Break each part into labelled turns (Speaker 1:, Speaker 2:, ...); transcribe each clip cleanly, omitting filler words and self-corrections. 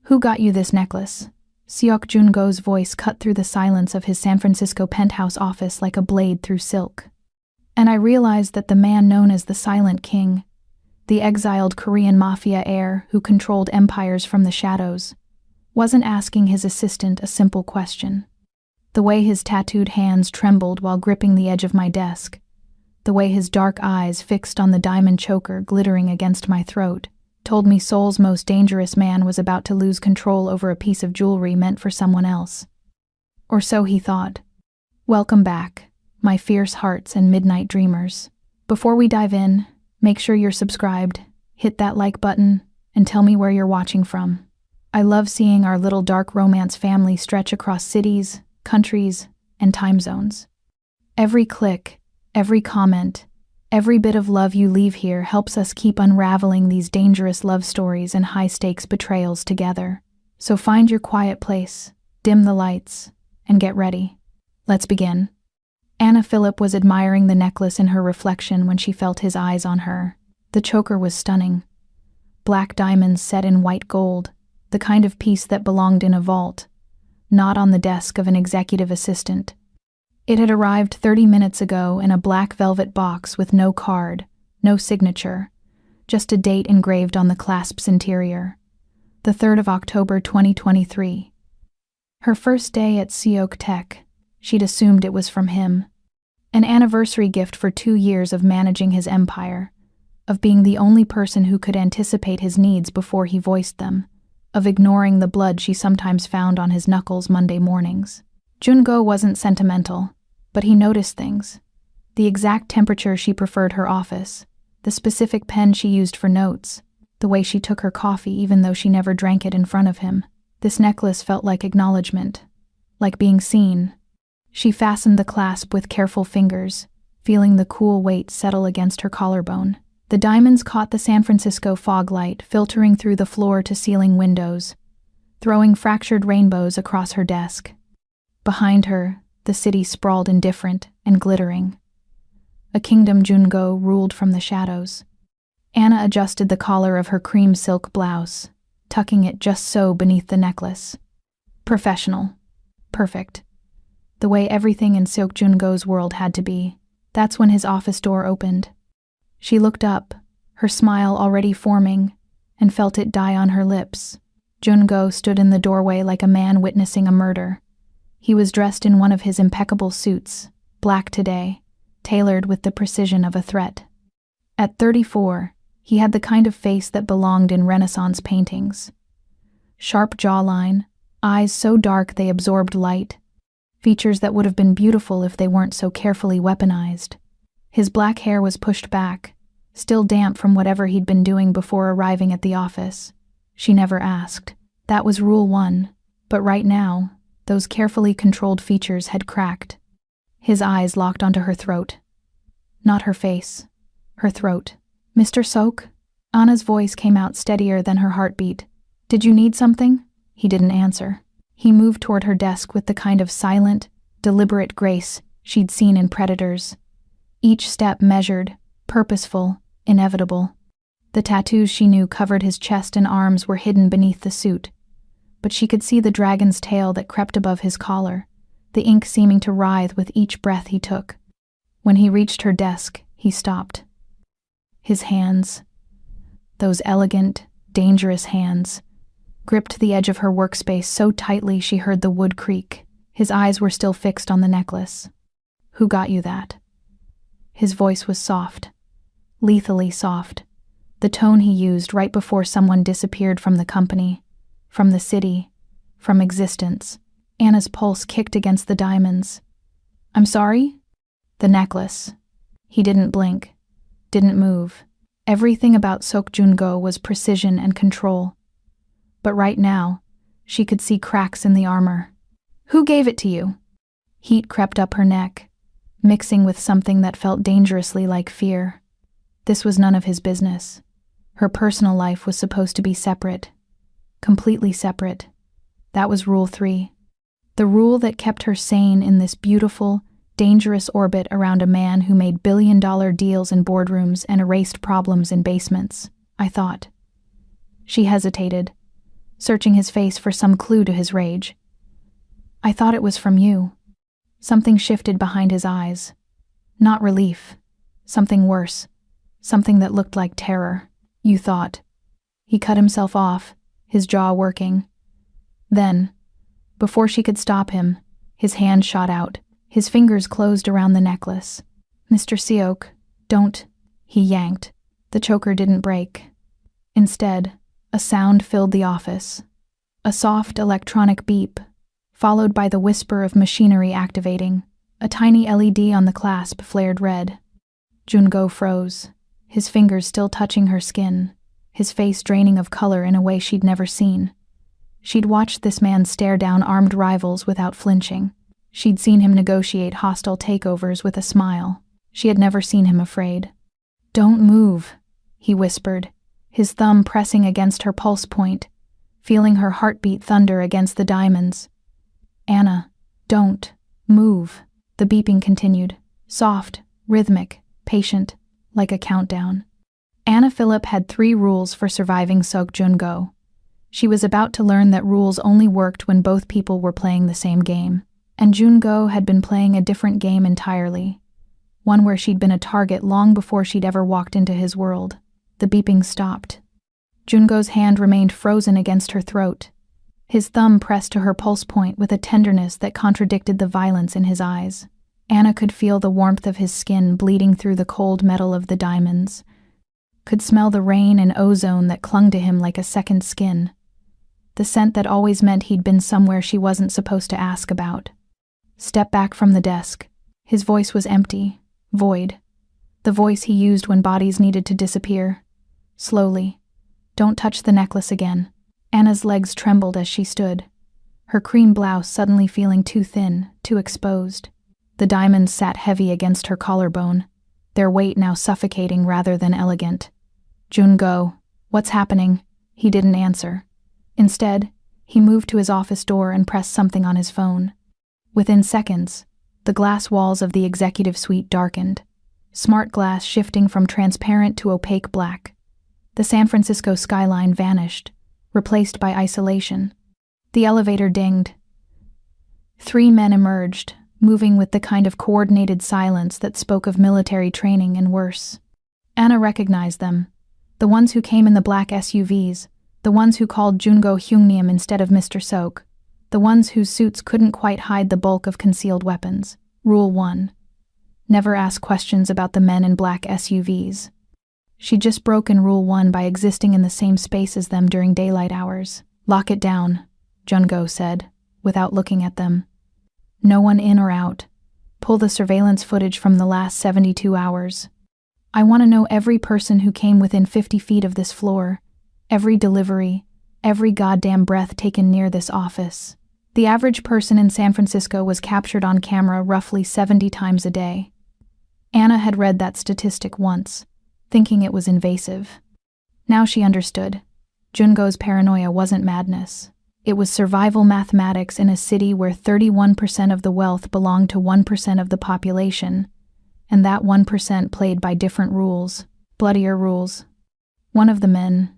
Speaker 1: Who got you this necklace? Seok Jun-go's voice cut through the silence of his San Francisco penthouse office like a blade through silk. And I realized that the man known as the Silent King, the exiled Korean Mafia heir who controlled empires from the shadows, wasn't asking his assistant a simple question. The way his tattooed hands trembled while gripping the edge of my desk, the way his dark eyes fixed on the diamond choker glittering against my throat, told me Seoul's most dangerous man was about to lose control over a piece of jewelry meant for someone else. Or so he thought. Welcome back, my fierce hearts and midnight dreamers. Before we dive in, make sure you're subscribed, hit that like button, and tell me where you're watching from. I love seeing our little dark romance family stretch across cities, countries, and time zones. Every click, every comment, every bit of love you leave here helps us keep unraveling these dangerous love stories and high-stakes betrayals together. So find your quiet place, dim the lights, and get ready. Let's begin. Anna Phillip was admiring the necklace in her reflection when she felt his eyes on her. The choker was stunning. Black diamonds set in white gold, the kind of piece that belonged in a vault, not on the desk of an executive assistant. It had arrived 30 minutes ago in a black velvet box with no card, no signature, just a date engraved on the clasp's interior. The 3rd of October 2023. Her first day at Seok Tech, she'd assumed it was from him. An anniversary gift for 2 years of managing his empire, of being the only person who could anticipate his needs before he voiced them, of ignoring the blood she sometimes found on his knuckles Monday mornings. Jun-go wasn't sentimental, but he noticed things. The exact temperature she preferred her office, the specific pen she used for notes, the way she took her coffee even though she never drank it in front of him. This necklace felt like acknowledgement, like being seen. She fastened the clasp with careful fingers, feeling the cool weight settle against her collarbone. The diamonds caught the San Francisco fog light filtering through the floor-to-ceiling windows, throwing fractured rainbows across her desk. Behind her, the city sprawled indifferent and glittering. A kingdom Jun-go ruled from the shadows. Anna adjusted the collar of her cream silk blouse, tucking it just so beneath the necklace. Professional. Perfect. The way everything in Seok Jun-go's world had to be. That's when his office door opened. She looked up, her smile already forming, and felt it die on her lips. Jun-go stood in the doorway like a man witnessing a murder. He was dressed in one of his impeccable suits, black today, tailored with the precision of a threat. At 34, he had the kind of face that belonged in Renaissance paintings. Sharp jawline, eyes so dark they absorbed light, features that would have been beautiful if they weren't so carefully weaponized. His black hair was pushed back, still damp from whatever he'd been doing before arriving at the office. She never asked. That was rule 1. But right now, those carefully controlled features had cracked. His eyes locked onto her throat. Not her face, her throat. Mr. Seok? Anna's voice came out steadier than her heartbeat. Did you need something? He didn't answer. He moved toward her desk with the kind of silent, deliberate grace she'd seen in Predators. Each step measured, purposeful, inevitable. The tattoos she knew covered his chest and arms were hidden beneath the suit, but she could see the dragon's tail that crept above his collar, the ink seeming to writhe with each breath he took. When he reached her desk, he stopped. His hands, those elegant, dangerous hands, gripped the edge of her workspace so tightly she heard the wood creak. His eyes were still fixed on the necklace. Who got you that? His voice was soft, lethally soft, the tone he used right before someone disappeared from the company, from the city, from existence. Anna's pulse kicked against the diamonds. I'm sorry? The necklace. He didn't blink, didn't move. Everything about Seok Jun-go was precision and control. But right now, she could see cracks in the armor. Who gave it to you? Heat crept up her neck, mixing with something that felt dangerously like fear. This was none of his business. Her personal life was supposed to be separate. Completely separate. That was Rule 3. The rule that kept her sane in this beautiful, dangerous orbit around a man who made billion-dollar deals in boardrooms and erased problems in basements, I thought. She hesitated, searching his face for some clue to his rage. "I thought it was from you." Something shifted behind his eyes. Not relief. Something worse. Something that looked like terror. "You thought." He cut himself off, his jaw working. Then, before she could stop him, his hand shot out. His fingers closed around the necklace. "Mr. Seok, don't," he yanked. The choker didn't break. Instead, a sound filled the office. A soft electronic beep, followed by the whisper of machinery activating. A tiny LED on the clasp flared red. Jungo froze, his fingers still touching her skin, his face draining of color in a way she'd never seen. She'd watched this man stare down armed rivals without flinching. She'd seen him negotiate hostile takeovers with a smile. She had never seen him afraid. "Don't move," he whispered, his thumb pressing against her pulse point, feeling her heartbeat thunder against the diamonds. "Anna, don't move." The beeping continued, soft, rhythmic, patient, like a countdown. Anna Phillip had 3 rules for surviving Seok Jungo. She was about to learn that rules only worked when both people were playing the same game. And Jungo had been playing a different game entirely, one where she'd been a target long before she'd ever walked into his world. The beeping stopped. Jungo's hand remained frozen against her throat. His thumb pressed to her pulse point with a tenderness that contradicted the violence in his eyes. Anna could feel the warmth of his skin bleeding through the cold metal of the diamonds, could smell the rain and ozone that clung to him like a second skin, the scent that always meant he'd been somewhere she wasn't supposed to ask about. Step back from the desk. His voice was empty, void. The voice he used when bodies needed to disappear. Slowly. "Don't touch the necklace again." Anna's legs trembled as she stood, her cream blouse suddenly feeling too thin, too exposed. The diamonds sat heavy against her collarbone, their weight now suffocating rather than elegant. "Jungo, what's happening?" He didn't answer. Instead, he moved to his office door and pressed something on his phone. Within seconds, the glass walls of the executive suite darkened, smart glass shifting from transparent to opaque black. The San Francisco skyline vanished, replaced by isolation. The elevator dinged. 3 men emerged, moving with the kind of coordinated silence that spoke of military training and worse. Anna recognized them, the ones who came in the black SUVs, the ones who called Jungo Hyungnium instead of Mr. Seok, the ones whose suits couldn't quite hide the bulk of concealed weapons. Rule 1. Never ask questions about the men in black SUVs. She'd just broken Rule 1 by existing in the same space as them during daylight hours. "Lock it down," Jungo said, without looking at them. "No one in or out. Pull the surveillance footage from the last 72 hours. I want to know every person who came within 50 feet of this floor, every delivery, every goddamn breath taken near this office." The average person in San Francisco was captured on camera roughly 70 times a day. Anna had read that statistic once, thinking it was invasive. Now she understood. Jungo's paranoia wasn't madness. It was survival mathematics in a city where 31% of the wealth belonged to 1% of the population, and that 1% played by different rules, bloodier rules. One of the men,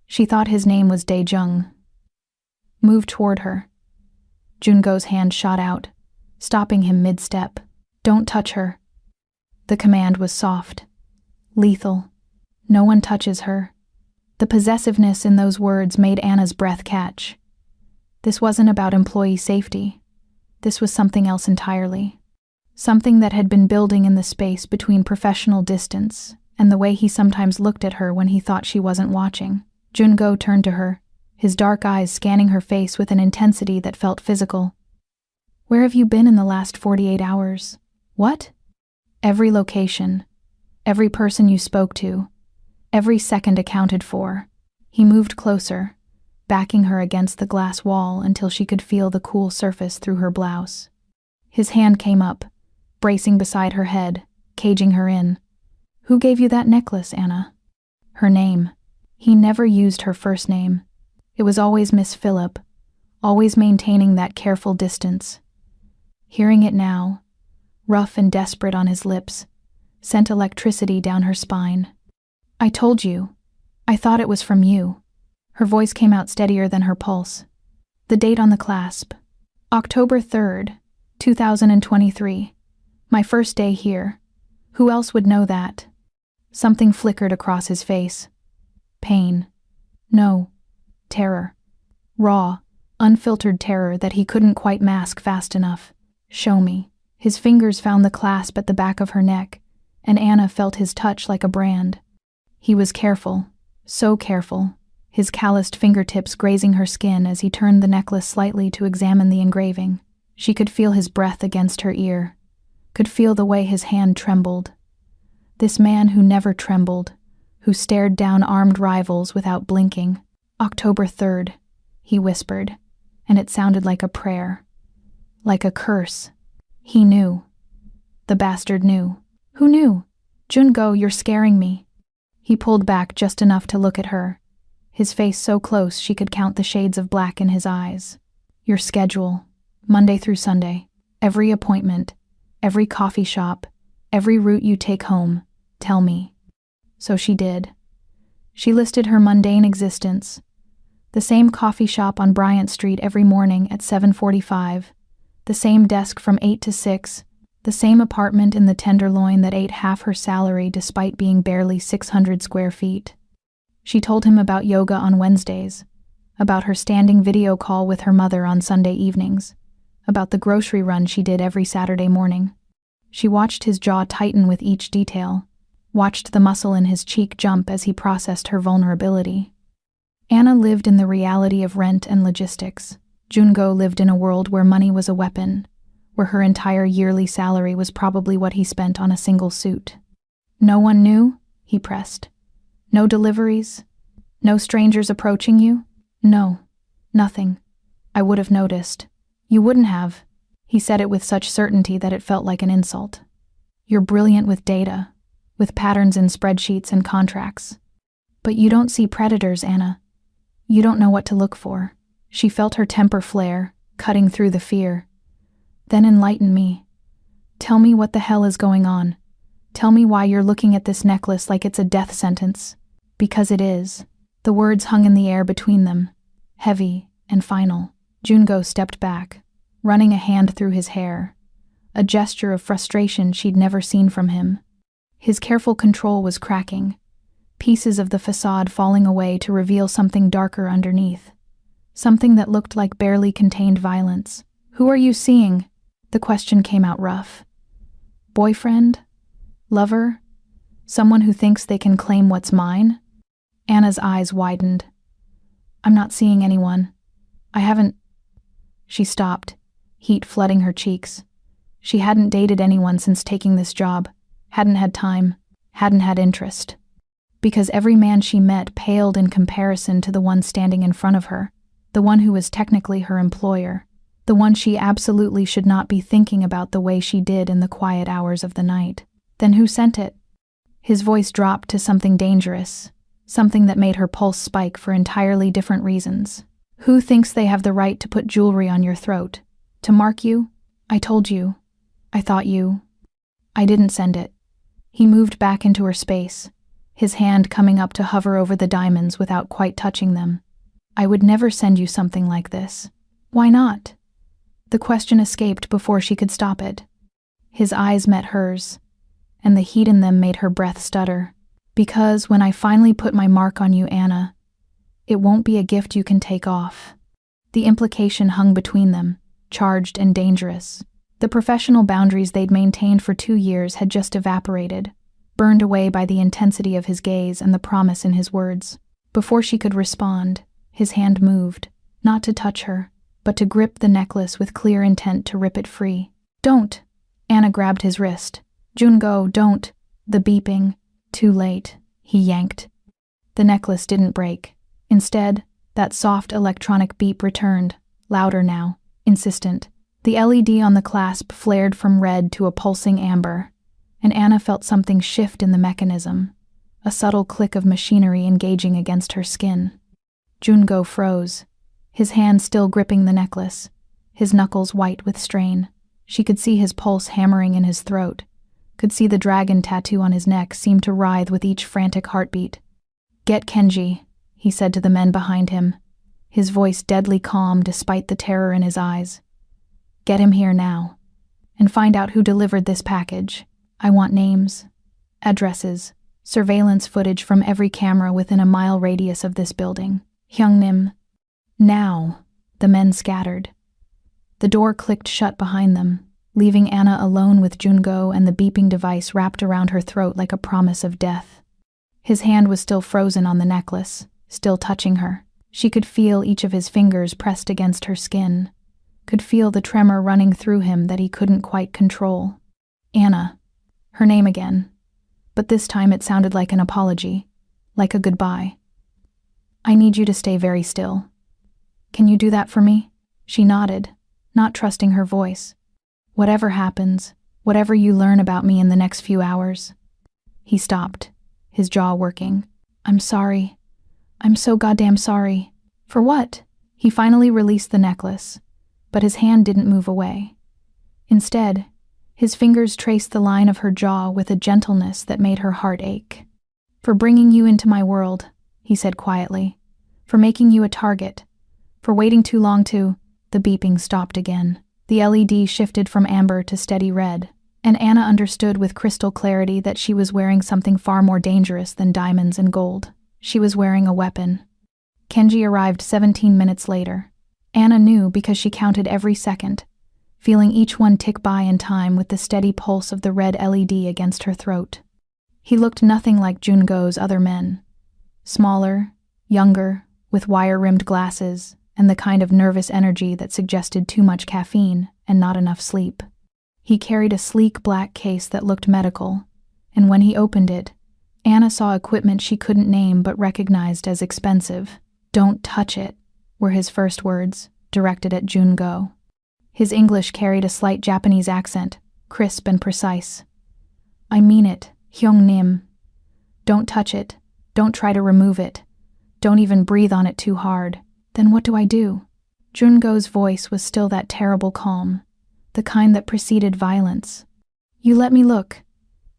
Speaker 1: she thought his name was Dae-jung, moved toward her. Jungo's hand shot out, stopping him mid-step. "Don't touch her." The command was soft, lethal. No one touches her. The possessiveness in those words made Anna's breath catch. This wasn't about employee safety. This was something else entirely. Something that had been building in the space between professional distance and the way he sometimes looked at her when he thought she wasn't watching. Jungo turned to her, his dark eyes scanning her face with an intensity that felt physical. "Where have you been in the last 48 hours? "What?" "Every location. Every person you spoke to. Every second accounted for." He moved closer, backing her against the glass wall until she could feel the cool surface through her blouse. His hand came up, bracing beside her head, caging her in. "Who gave you that necklace, Anna?" Her name. He never used her first name. It was always Miss Phillip, always maintaining that careful distance. Hearing it now, rough and desperate on his lips, sent electricity down her spine. "I told you. I thought it was from you." Her voice came out steadier than her pulse. The date on the clasp. October 3rd, 2023. My first day here. Who else would know that? Something flickered across his face. Pain. No. Terror. Raw, unfiltered terror that he couldn't quite mask fast enough. Show me. His fingers found the clasp at the back of her neck, and Anna felt his touch like a brand. He was careful, so careful, his calloused fingertips grazing her skin as he turned the necklace slightly to examine the engraving. She could feel his breath against her ear, could feel the way his hand trembled. This man who never trembled, who stared down armed rivals without blinking. October 3rd, he whispered, and it sounded like a prayer. Like a curse. He knew. The bastard knew. Who knew? Jungo, you're scaring me. He pulled back just enough to look at her, his face so close she could count the shades of black in his eyes. Your schedule, Monday through Sunday, every appointment, every coffee shop, every route you take home, tell me. So she did. She listed her mundane existence. The same coffee shop on Bryant Street every morning at 7:45, the same desk from 8 to 6, the same apartment in the Tenderloin that ate half her salary despite being barely 600 square feet. She told him about yoga on Wednesdays, about her standing video call with her mother on Sunday evenings, about the grocery run she did every Saturday morning. She watched his jaw tighten with each detail, watched the muscle in his cheek jump as he processed her vulnerability. Anna lived in the reality of rent and logistics. Jungo lived in a world where money was a weapon, where her entire yearly salary was probably what he spent on a single suit. No one knew? He pressed. No deliveries? No strangers approaching you? No. Nothing. I would have noticed. You wouldn't have. He said it with such certainty that it felt like an insult. You're brilliant with data, with patterns in spreadsheets and contracts. But you don't see predators, Anna. You don't know what to look for. She felt her temper flare, cutting through the fear. Then enlighten me. Tell me what the hell is going on. Tell me why you're looking at this necklace like it's a death sentence. Because it is. The words hung in the air between them, heavy and final. Jungo stepped back, running a hand through his hair, a gesture of frustration she'd never seen from him. His careful control was cracking, pieces of the facade falling away to reveal something darker underneath, something that looked like barely contained violence. Who are you seeing? The question came out rough. Boyfriend? Lover? Someone who thinks they can claim what's mine? Anna's eyes widened. I'm not seeing anyone. I haven't... She stopped, heat flooding her cheeks. She hadn't dated anyone since taking this job, hadn't had time, hadn't had interest. Because every man she met paled in comparison to the one standing in front of her, the one who was technically her employer, the one she absolutely should not be thinking about the way she did in the quiet hours of the night. Then who sent it? His voice dropped to something dangerous, something that made her pulse spike for entirely different reasons. Who thinks they have the right to put jewelry on your throat? To mark you? I told you. I thought you. I didn't send it. He moved back into her space, his hand coming up to hover over the diamonds without quite touching them. I would never send you something like this. Why not? The question escaped before she could stop it. His eyes met hers, and the heat in them made her breath stutter. Because when I finally put my mark on you, Anna, it won't be a gift you can take off. The implication hung between them, charged and dangerous. The professional boundaries they'd maintained for 2 years had just evaporated, burned away by the intensity of his gaze and the promise in his words. Before she could respond, his hand moved, not to touch her, but to grip the necklace with clear intent to rip it free. Don't! Anna grabbed his wrist. Jungo, don't! The beeping. Too late. He yanked. The necklace didn't break. Instead, that soft electronic beep returned, louder now, insistent. The LED on the clasp flared from red to a pulsing amber, and Anna felt something shift in the mechanism, a subtle click of machinery engaging against her skin. Jungo froze, his hand still gripping the necklace, his knuckles white with strain. She could see his pulse hammering in his throat, could see the dragon tattoo on his neck seem to writhe with each frantic heartbeat. Get Kenji, he said to the men behind him, his voice deadly calm despite the terror in his eyes. "Get him here now. And find out who delivered this package. I want names, addresses, surveillance footage from every camera within a mile radius of this building. Hyungnim." Now, the men scattered. The door clicked shut behind them, leaving Anna alone with Jungo and the beeping device wrapped around her throat like a promise of death. His hand was still frozen on the necklace, still touching her. She could feel each of his fingers pressed against her skin, could feel the tremor running through him that he couldn't quite control. Anna. Her name again. But this time it sounded like an apology, like a goodbye. "I need you to stay very still. Can you do that for me?" She nodded, not trusting her voice. "Whatever happens, whatever you learn about me in the next few hours." He stopped, his jaw working. "I'm sorry. I'm so goddamn sorry." "For what?" He finally released the necklace, but his hand didn't move away. Instead, his fingers traced the line of her jaw with a gentleness that made her heart ache. "For bringing you into my world," he said quietly. "For making you a target. For waiting too long to—" The beeping stopped again. The LED shifted from amber to steady red, and Anna understood with crystal clarity that she was wearing something far more dangerous than diamonds and gold. She was wearing a weapon. Kenji arrived 17 minutes later. Anna knew because she counted every second, feeling each one tick by in time with the steady pulse of the red LED against her throat. He looked nothing like Jungo's other men. Smaller, younger, with wire-rimmed glasses, and the kind of nervous energy that suggested too much caffeine and not enough sleep. He carried a sleek black case that looked medical, and when he opened it, Anna saw equipment she couldn't name but recognized as expensive. "Don't touch it," were his first words, directed at Jungo. His English carried a slight Japanese accent, crisp and precise. "I mean it, Hyung-nim. Don't touch it. Don't try to remove it. Don't even breathe on it too hard. Then what do I do?" Jungo's voice was still that terrible calm, the kind that preceded violence. "You let me look."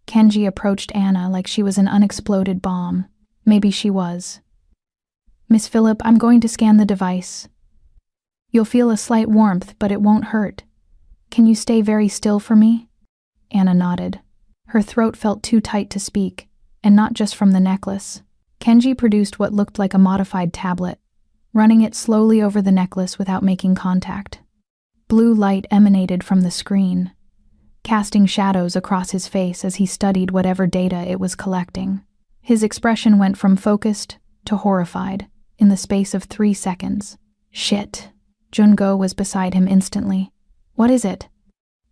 Speaker 1: Kenji approached Anna like she was an unexploded bomb. Maybe she was. "Miss Phillip, I'm going to scan the device. You'll feel a slight warmth, but it won't hurt. Can you stay very still for me?" Anna nodded. Her throat felt too tight to speak, and not just from the necklace. Kenji produced what looked like a modified tablet, running it slowly over the necklace without making contact. Blue light emanated from the screen, casting shadows across his face as he studied whatever data it was collecting. His expression went from focused to horrified in the space of 3 seconds. "Shit." Jungo was beside him instantly. "What is it?"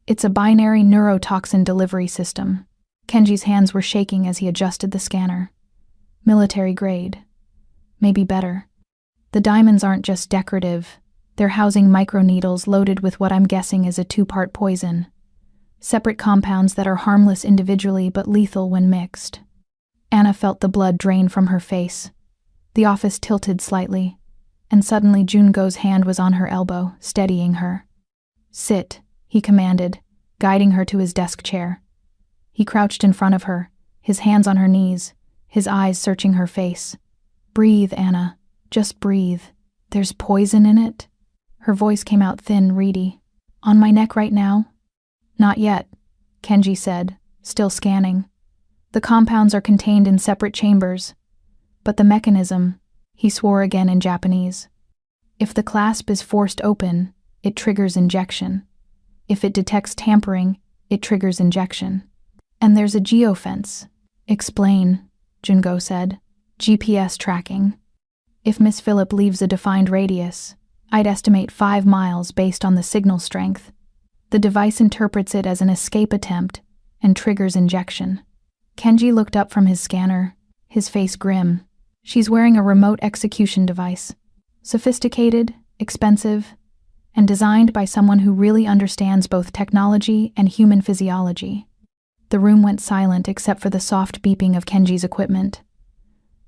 Speaker 1: "It's a binary neurotoxin delivery system." Kenji's hands were shaking as he adjusted the scanner. "Military grade. Maybe better. The diamonds aren't just decorative. They're housing microneedles loaded with what I'm guessing is a 2-part poison. Separate compounds that are harmless individually but lethal when mixed." Anna felt the blood drain from her face. The office tilted slightly, and suddenly Jungo's hand was on her elbow, steadying her. "Sit," he commanded, guiding her to his desk chair. He crouched in front of her, his hands on her knees, his eyes searching her face. "Breathe, Anna. Just breathe. There's poison in it?" Her voice came out thin, reedy. "On my neck right now?" "Not yet," Kenji said, still scanning. "The compounds are contained in separate chambers. But the mechanism," he swore again in Japanese. "If the clasp is forced open, it triggers injection. If it detects tampering, it triggers injection. And there's a geofence." "Explain," Jungo said. "GPS tracking. If Miss Phillip leaves a defined radius, I'd estimate 5 miles based on the signal strength. The device interprets it as an escape attempt and triggers injection." Kenji looked up from his scanner, his face grim. "She's wearing a remote execution device. Sophisticated, expensive, and designed by someone who really understands both technology and human physiology." The room went silent except for the soft beeping of Kenji's equipment.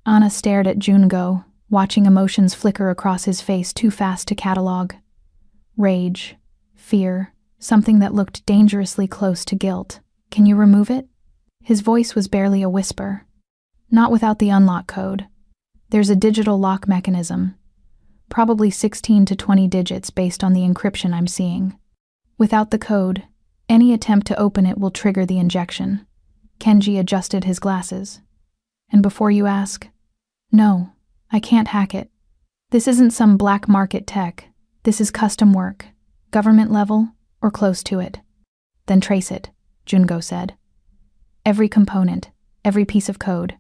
Speaker 1: Anna stared at Jungo, watching emotions flicker across his face too fast to catalog. Rage, fear, something that looked dangerously close to guilt. "Can you remove it?" His voice was barely a whisper. "Not without the unlock code." There's a digital lock mechanism, probably 16 to 20 digits based on the encryption I'm seeing. Without the code, any attempt to open it will trigger the injection. Kenji adjusted his glasses. And before you ask, no, I can't hack it. This isn't some black market tech. This is custom work, government level or close to it. Then trace it, Jungo said. Every component, every piece of code.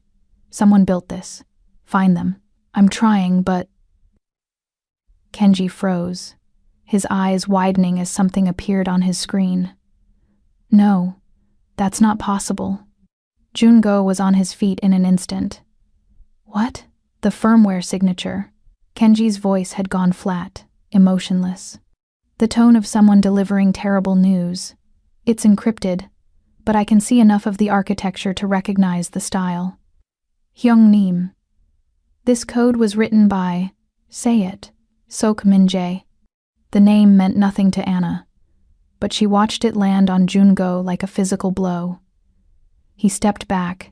Speaker 1: Someone built this. Find them. I'm trying, but... Kenji froze, his eyes widening as something appeared on his screen. No, that's not possible. Jungo was on his feet in an instant. What? The firmware signature. Kenji's voice had gone flat, emotionless. The tone of someone delivering terrible news. It's encrypted, but I can see enough of the architecture to recognize the style. Hyung-nim. This code was written by, say it, Sok Min-jae. The name meant nothing to Anna, but she watched it land on Jungo like a physical blow. He stepped back,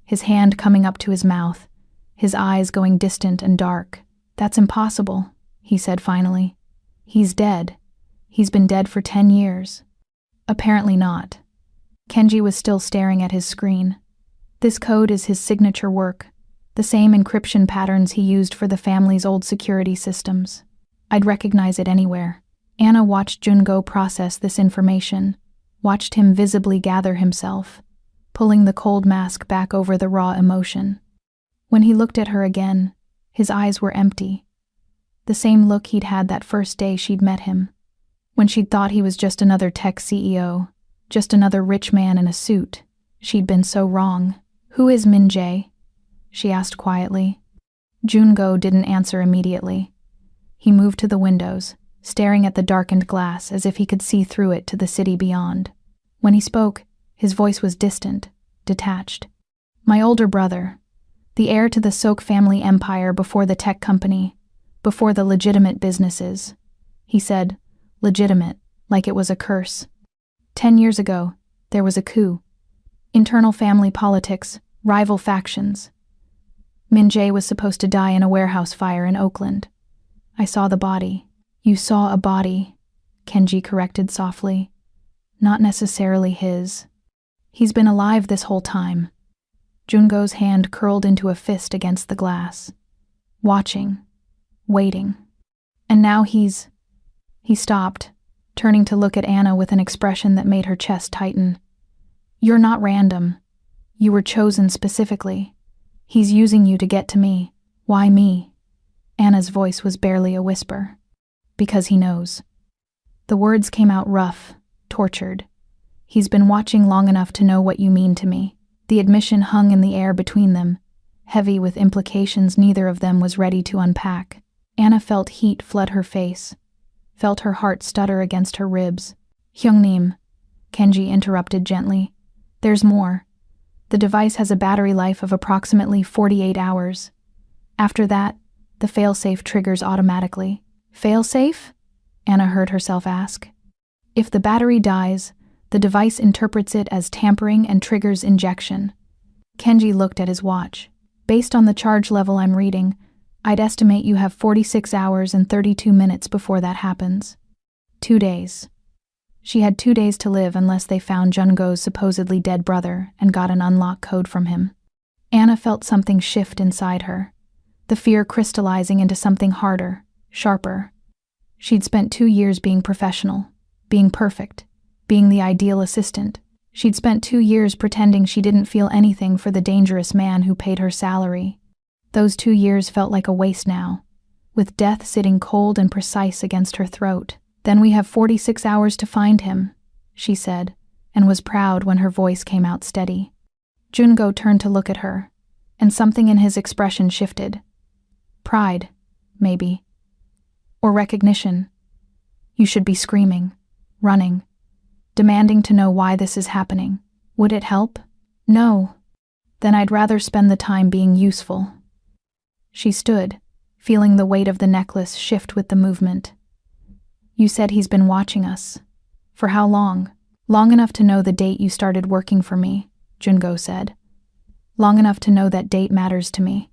Speaker 1: his hand coming up to his mouth, his eyes going distant and dark. That's impossible, he said finally. He's dead. He's been dead for 10 years. Apparently not. Kenji was still staring at his screen. This code is his signature work, the same encryption patterns he used for the family's old security systems. I'd recognize it anywhere. Anna watched Jungo process this information, watched him visibly gather himself, pulling the cold mask back over the raw emotion. When he looked at her again, his eyes were empty. The same look he'd had that first day she'd met him, when she'd thought he was just another tech CEO, just another rich man in a suit. She'd been so wrong. Who is Min-jae? She asked quietly. Jungo didn't answer immediately. He moved to the windows, staring at the darkened glass as if he could see through it to the city beyond. When he spoke, his voice was distant, detached. My older brother, the heir to the Sok family empire before the tech company, before the legitimate businesses. He said, legitimate, like it was a curse. 10 years ago, there was a coup. Internal family politics, rival factions. Min-jae was supposed to die in a warehouse fire in Oakland. I saw the body. You saw a body, Kenji corrected softly. Not necessarily his. He's been alive this whole time. Jungo's hand curled into a fist against the glass. Watching. Waiting. And now He stopped, turning to look at Anna with an expression that made her chest tighten. You're not random. You were chosen specifically. He's using you to get to me. Why me? Anna's voice was barely a whisper. Because he knows. The words came out rough, tortured. He's been watching long enough to know what you mean to me. The admission hung in the air between them, heavy with implications neither of them was ready to unpack. Anna felt heat flood her face, felt her heart stutter against her ribs. Hyung-nim, Kenji interrupted gently. There's more. The device has a battery life of approximately 48 hours. After that, the failsafe triggers automatically. Failsafe? Anna heard herself ask. If the battery dies, the device interprets it as tampering and triggers injection. Kenji looked at his watch. Based on the charge level I'm reading, I'd estimate you have 46 hours and 32 minutes before that happens. 2 days. She had 2 days to live unless they found Jungo's supposedly dead brother and got an unlock code from him. Anna felt something shift inside her, the fear crystallizing into something harder, sharper. She'd spent 2 years being professional, being perfect, being the ideal assistant. She'd spent 2 years pretending she didn't feel anything for the dangerous man who paid her salary. Those 2 years felt like a waste now, with death sitting cold and precise against her throat. Then we have 46 hours to find him, she said, and was proud when her voice came out steady. Jungo turned to look at her, and something in his expression shifted. Pride, maybe. Or recognition. You should be screaming, running, demanding to know why this is happening. Would it help? No. Then I'd rather spend the time being useful. She stood, feeling the weight of the necklace shift with the movement. You said he's been watching us. For how long? Long enough to know the date you started working for me, Jungo said. Long enough to know that date matters to me.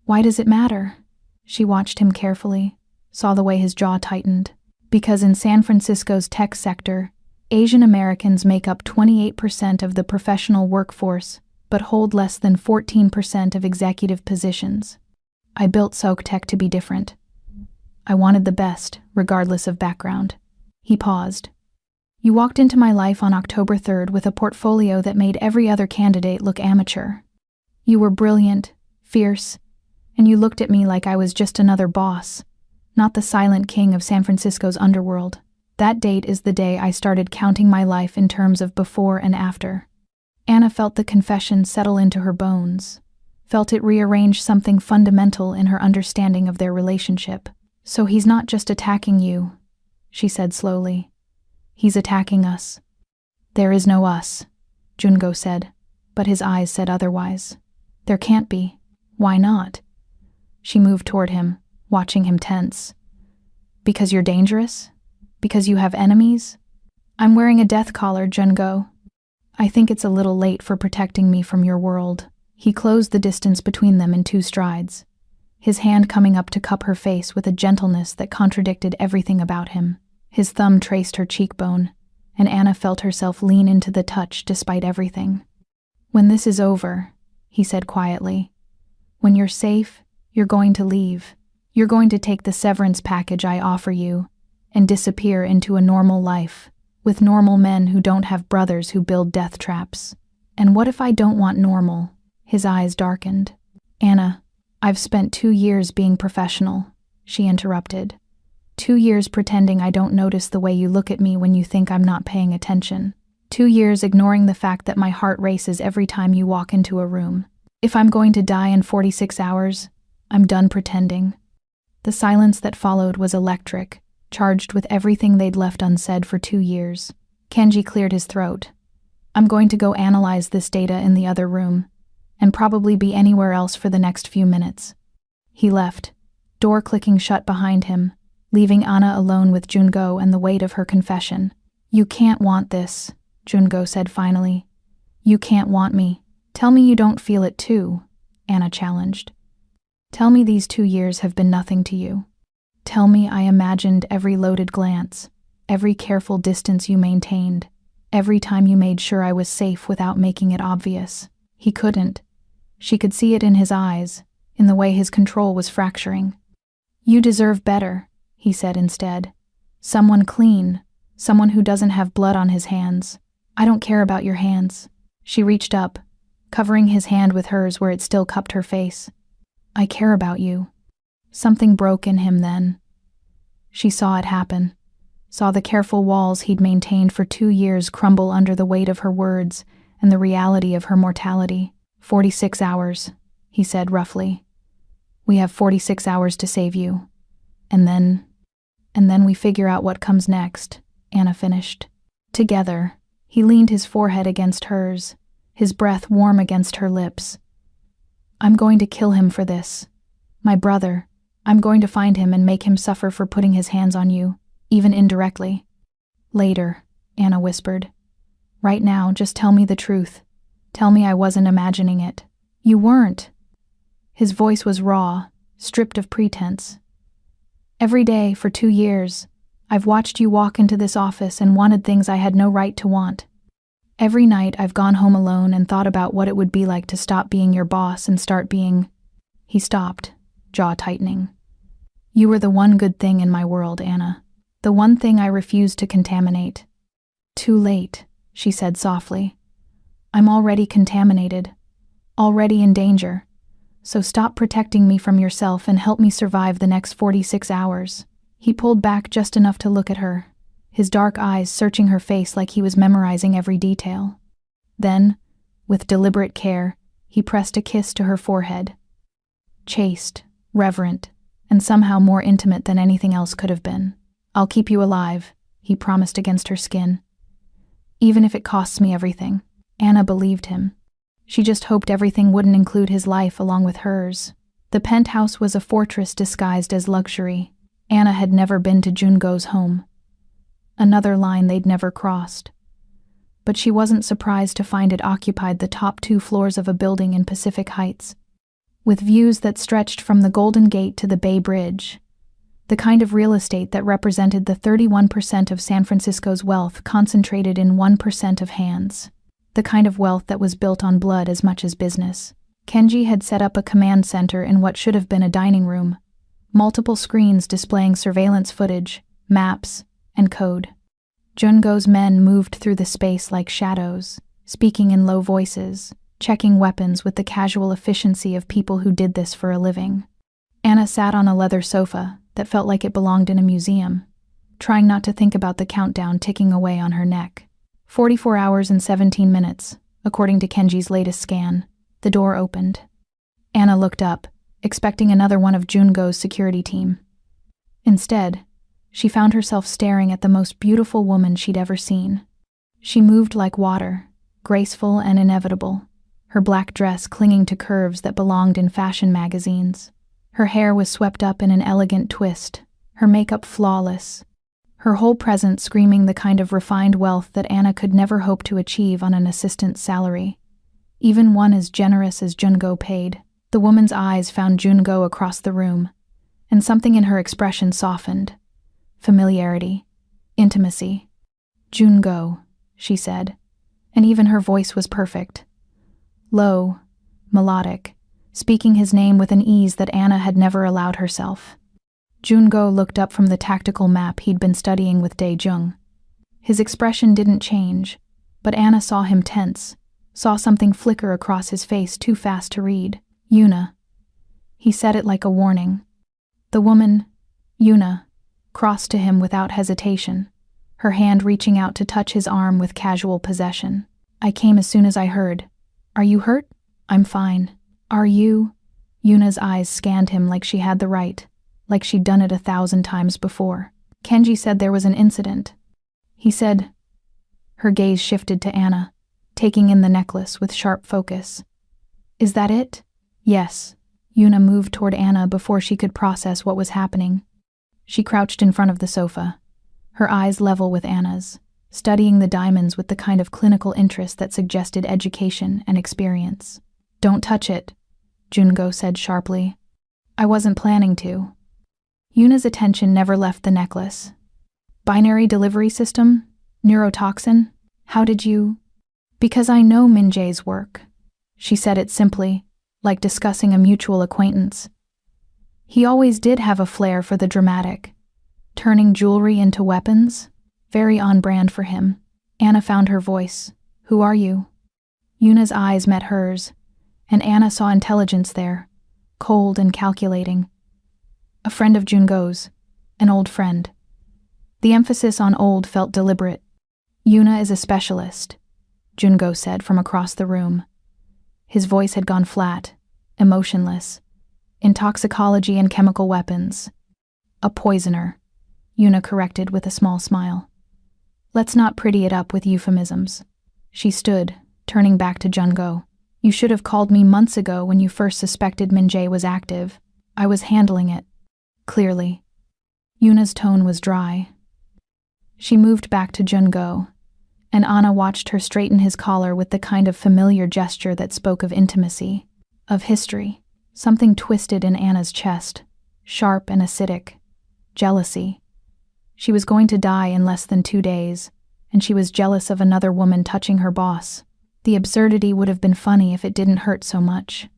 Speaker 1: Why does it matter? She watched him carefully, saw the way his jaw tightened. Because in San Francisco's tech sector, Asian Americans make up 28% of the professional workforce, but hold less than 14% of executive positions. I built SoCTech to be different. I wanted the best, regardless of background. He paused. You walked into my life on October 3rd with a portfolio that made every other candidate look amateur. You were brilliant, fierce, and you looked at me like I was just another boss, not the silent king of San Francisco's underworld. That date is the day I started counting my life in terms of before and after. Anna felt the confession settle into her bones, felt it rearrange something fundamental in her understanding of their relationship. So he's not just attacking you, she said slowly. He's attacking us. There is no us, Jungo said, but his eyes said otherwise. There can't be. Why not? She moved toward him, watching him tense. Because you're dangerous? Because you have enemies? I'm wearing a death collar, Jungo. I think it's a little late for protecting me from your world. He closed the distance between them in 2 strides, his hand coming up to cup her face with a gentleness that contradicted everything about him. His thumb traced her cheekbone, and Anna felt herself lean into the touch despite everything. When this is over, he said quietly, when you're safe, you're going to leave. You're going to take the severance package I offer you and disappear into a normal life, with normal men who don't have brothers who build death traps. And what if I don't want normal? His eyes darkened. Anna, I've spent 2 years being professional, she interrupted. 2 years pretending I don't notice the way you look at me when you think I'm not paying attention. 2 years ignoring the fact that my heart races every time you walk into a room. If I'm going to die in 46 hours, I'm done pretending. The silence that followed was electric, charged with everything they'd left unsaid for 2 years. Kenji cleared his throat. I'm going to go analyze this data in the other room, and probably be anywhere else for the next few minutes. He left, door clicking shut behind him, leaving Anna alone with Jungo and the weight of her confession. You can't want this, Jungo said finally. You can't want me. Tell me you don't feel it too, Anna challenged. Tell me these 2 years have been nothing to you. Tell me I imagined every loaded glance, every careful distance you maintained, every time you made sure I was safe without making it obvious. He couldn't. She could see it in his eyes, in the way his control was fracturing. You deserve better, he said instead. Someone clean, someone who doesn't have blood on his hands. I don't care about your hands. She reached up, covering his hand with hers where it still cupped her face. I care about you. Something broke in him then. She saw it happen, saw the careful walls he'd maintained for 2 years crumble under the weight of her words and the reality of her mortality. 46 hours, he said roughly. We have 46 hours to save you. And then we figure out what comes next, Anna finished. Together, he leaned his forehead against hers, his breath warm against her lips. I'm going to kill him for this. My brother. I'm going to find him and make him suffer for putting his hands on you, even indirectly. Later, Anna whispered. Right now, just tell me the truth. Tell me I wasn't imagining it. You weren't. His voice was raw, stripped of pretense. Every day, for 2 years, I've watched you walk into this office and wanted things I had no right to want. Every night I've gone home alone and thought about what it would be like to stop being your boss and start being... He stopped, jaw tightening. You were the one good thing in my world, Anna. The one thing I refused to contaminate. Too late, she said softly. I'm already contaminated, already in danger. So stop protecting me from yourself and help me survive the next 46 hours. He pulled back just enough to look at her, his dark eyes searching her face like he was memorizing every detail. Then, with deliberate care, he pressed a kiss to her forehead. Chaste, reverent, and somehow more intimate than anything else could have been. I'll keep you alive, he promised against her skin. Even if it costs me everything. Anna believed him. She just hoped everything wouldn't include his life along with hers. The penthouse was a fortress disguised as luxury. Anna had never been to Jungo's home. Another line they'd never crossed. But she wasn't surprised to find it occupied the top 2 floors of a building in Pacific Heights. with views that stretched from the Golden Gate to the Bay Bridge. The kind of real estate that represented the 31% of San Francisco's wealth concentrated in 1% of hands. The kind of wealth that was built on blood as much as business. Kenji had set up a command center in what should have been a dining room. Multiple screens displaying surveillance footage, maps, and code. Jungo's men moved through the space like shadows, speaking in low voices, checking weapons with the casual efficiency of people who did this for a living. Anna sat on a leather sofa that felt like it belonged in a museum, trying not to think about the countdown ticking away on her neck. 44 hours and 17 minutes, according to Kenji's latest scan. The door opened. Anna looked up, expecting another one of Jungo's security team. Instead, she found herself staring at the most beautiful woman she'd ever seen. She moved like water, graceful and inevitable, her black dress clinging to curves that belonged in fashion magazines. Her hair was swept up in an elegant twist, her makeup flawless, her whole presence screaming the kind of refined wealth that Anna could never hope to achieve on an assistant's salary, even one as generous as Jungo paid. The woman's eyes found Jungo across the room, and something in her expression softened. Familiarity, intimacy. Jungo, she said, and even her voice was perfect. Low, melodic, speaking his name with an ease that Anna had never allowed herself. Jungo looked up from the tactical map he'd been studying with Dae-jung. His expression didn't change, but Anna saw him tense, saw something flicker across his face too fast to read. Yuna. He said it like a warning. The woman, Yuna, crossed to him without hesitation, her hand reaching out to touch his arm with casual possession. I came as soon as I heard. Are you hurt? I'm fine. Are you? Yuna's eyes scanned him like she had the right, like she'd done it 1,000 times before. Kenji said there was an incident. He said. Her gaze shifted to Anna, taking in the necklace with sharp focus. Is that it? Yes. Yuna moved toward Anna before she could process what was happening. She crouched in front of the sofa, her eyes level with Anna's, studying the diamonds with the kind of clinical interest that suggested education and experience. Don't touch it, Jungo said sharply. I wasn't planning to. Yuna's attention never left the necklace. Binary delivery system? Neurotoxin? How did you? Because I know Min-jae's work. She said it simply, like discussing a mutual acquaintance. He always did have a flair for the dramatic. Turning jewelry into weapons? Very on brand for him. Anna found her voice. Who are you? Yuna's eyes met hers, and Anna saw intelligence there, cold and calculating. A friend of Jungo's, an old friend. The emphasis on old felt deliberate. Yuna is a specialist, Jungo said from across the room. His voice had gone flat, emotionless. In toxicology and chemical weapons. A poisoner, Yuna corrected with a small smile. Let's not pretty it up with euphemisms. She stood, turning back to Jungo. You should have called me months ago when you first suspected Min-jae was active. I was handling it. Clearly. Yuna's tone was dry. She moved back to Jungo, and Anna watched her straighten his collar with the kind of familiar gesture that spoke of intimacy, of history. Something twisted in Anna's chest, sharp and acidic. Jealousy. She was going to die in less than 2 days, and she was jealous of another woman touching her boss. The absurdity would have been funny if it didn't hurt so much.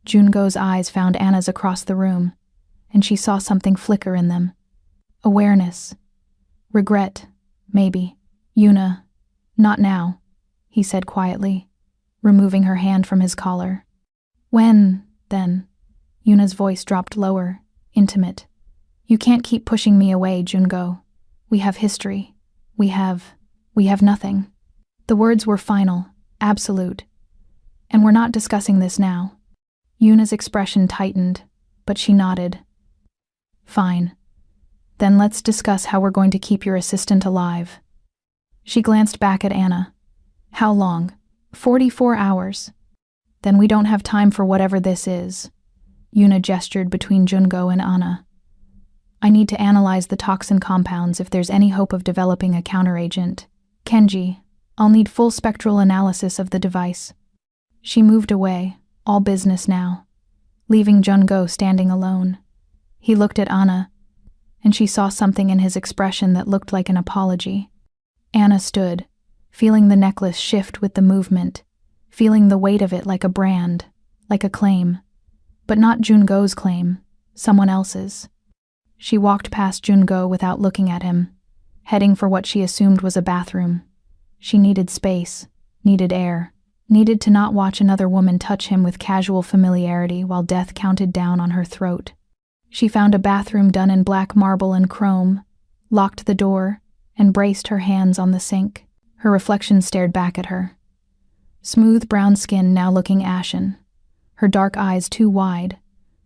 Speaker 1: Jungo's eyes found Anna's across the room, and she saw something flicker in them. Awareness. Regret, maybe. Yuna. Not now, he said quietly, removing her hand from his collar. When, then? Yuna's voice dropped lower, intimate. You can't keep pushing me away, Jungo. We have history. We have nothing. The words were final, absolute. And we're not discussing this now. Yuna's expression tightened, but she nodded. Fine. Then let's discuss how we're going to keep your assistant alive. She glanced back at Anna. How long? 44 hours. Then we don't have time for whatever this is. Yuna gestured between Jungo and Anna. I need to analyze the toxin compounds if there's any hope of developing a counteragent. Kenji, I'll need full spectral analysis of the device. She moved away, all business now. leaving Jun-go standing alone. He looked at Anna, and she saw something in his expression that looked like an apology. Anna stood, feeling the necklace shift with the movement, feeling the weight of it like a brand, like a claim. But not Jun-go's claim, someone else's. She walked past Jun-go without looking at him, heading for what she assumed was a bathroom. She needed space, needed air, needed to not watch another woman touch him with casual familiarity while death counted down on her throat. She found a bathroom done in black marble and chrome, locked the door, and braced her hands on the sink. Her reflection stared back at her. Smooth brown skin now looking ashen, her dark eyes too wide,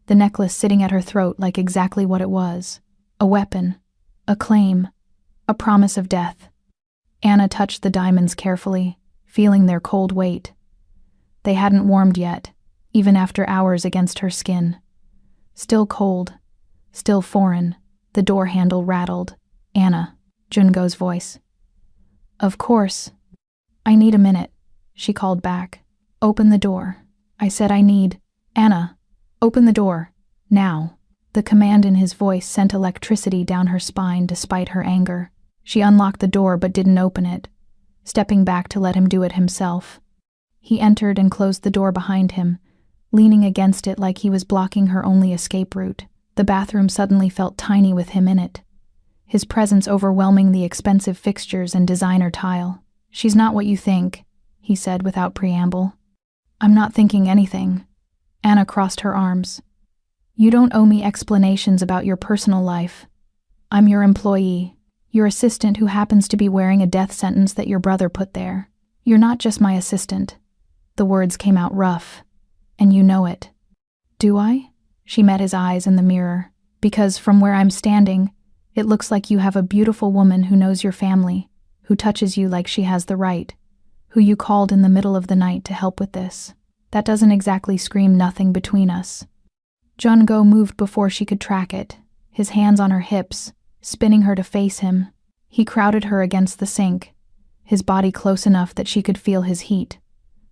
Speaker 1: the necklace sitting at her throat like exactly what it was, a weapon, a claim, a promise of death. Anna touched the diamonds carefully, feeling their cold weight. They hadn't warmed yet, even after hours against her skin. Still cold, still foreign, the door handle rattled. Anna, Jun-go's voice. Of course. I need a minute, she called back. Open the door. I said I need. Anna, open the door. Now. The command in his voice sent electricity down her spine despite her anger. She unlocked the door but didn't open it, stepping back to let him do it himself. He entered and closed the door behind him, leaning against it like he was blocking her only escape route. The bathroom suddenly felt tiny with him in it, his presence overwhelming the expensive fixtures and designer tile. She's not what you think, he said without preamble. I'm not thinking anything. Anna crossed her arms. You don't owe me explanations about your personal life. I'm your employee, your assistant who happens to be wearing a death sentence that your brother put there. You're not just my assistant. The words came out rough, and you know it. Do I? She met his eyes in the mirror. Because from where I'm standing, it looks like you have a beautiful woman who knows your family, who touches you like she has the right, who you called in the middle of the night to help with this. That doesn't exactly scream nothing between us. Jun-go moved before she could track it, his hands on her hips, spinning her to face him. He crowded her against the sink, his body close enough that she could feel his heat,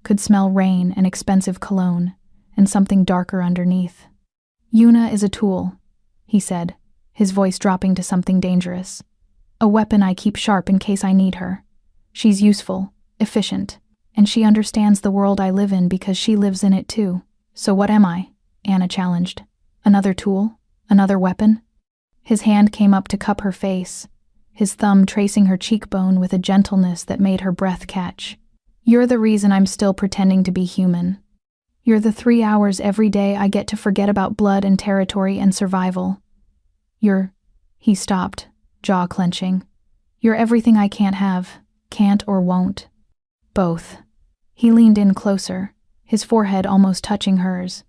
Speaker 1: could smell rain and expensive cologne, and something darker underneath. Yuna is a tool, he said, his voice dropping to something dangerous. A weapon I keep sharp in case I need her. She's useful, efficient, and she understands the world I live in because she lives in it too. So what am I? Anna challenged. Another tool? Another weapon? His hand came up to cup her face, his thumb tracing her cheekbone with a gentleness that made her breath catch. You're the reason I'm still pretending to be human. You're the 3 hours every day I get to forget about blood and territory and survival. He stopped, jaw clenching. You're everything I can't have, can't or won't. Both. He leaned in closer, his forehead almost touching hers.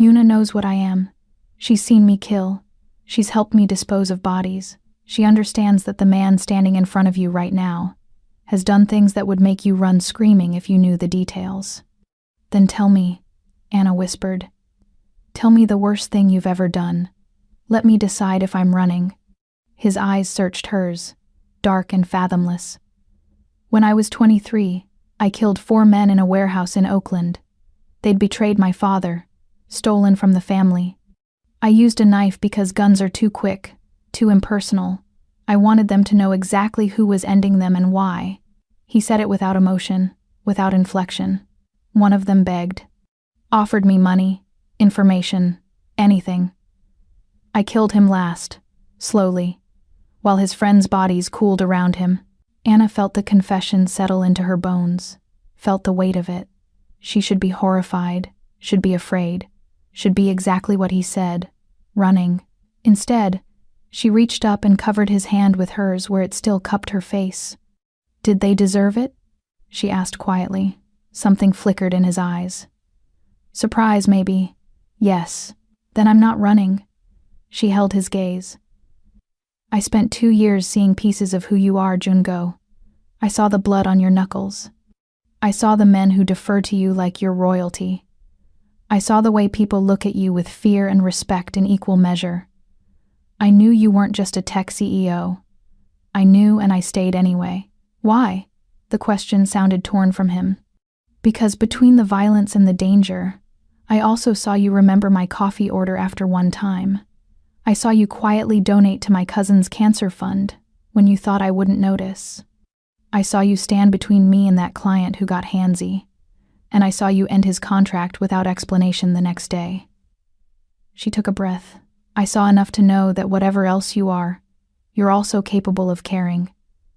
Speaker 1: Yuna knows what I am. She's seen me kill. She's helped me dispose of bodies. She understands that the man standing in front of you right now has done things that would make you run screaming if you knew the details. Then tell me, Anna whispered. Tell me the worst thing you've ever done. Let me decide if I'm running. His eyes searched hers, dark and fathomless. When I was 23, I killed 4 men in a warehouse in Oakland. They'd betrayed my father, stolen from the family. I used a knife because guns are too quick, too impersonal. I wanted them to know exactly who was ending them and why. He said it without emotion, without inflection. One of them begged. Offered me money, information, anything. I killed him last, slowly, while his friends' bodies cooled around him. Anna felt the confession settle into her bones, felt the weight of it. She should be horrified, should be afraid, should be exactly what he said, running. Instead, she reached up and covered his hand with hers where it still cupped her face. Did they deserve it? She asked quietly. Something flickered in his eyes. Surprise, maybe. Yes. Then I'm not running. She held his gaze. I spent 2 years seeing pieces of who you are, Jun-go. I saw the blood on your knuckles. I saw the men who defer to you like you're royalty. I saw the way people look at you with fear and respect in equal measure. I knew you weren't just a tech CEO. I knew, and I stayed anyway. Why? The question sounded torn from him. Because between the violence and the danger, I also saw you remember my coffee order after one time. I saw you quietly donate to my cousin's cancer fund when you thought I wouldn't notice. I saw you stand between me and that client who got handsy, and I saw you end his contract without explanation the next day." She took a breath. "I saw enough to know that whatever else you are, you're also capable of caring,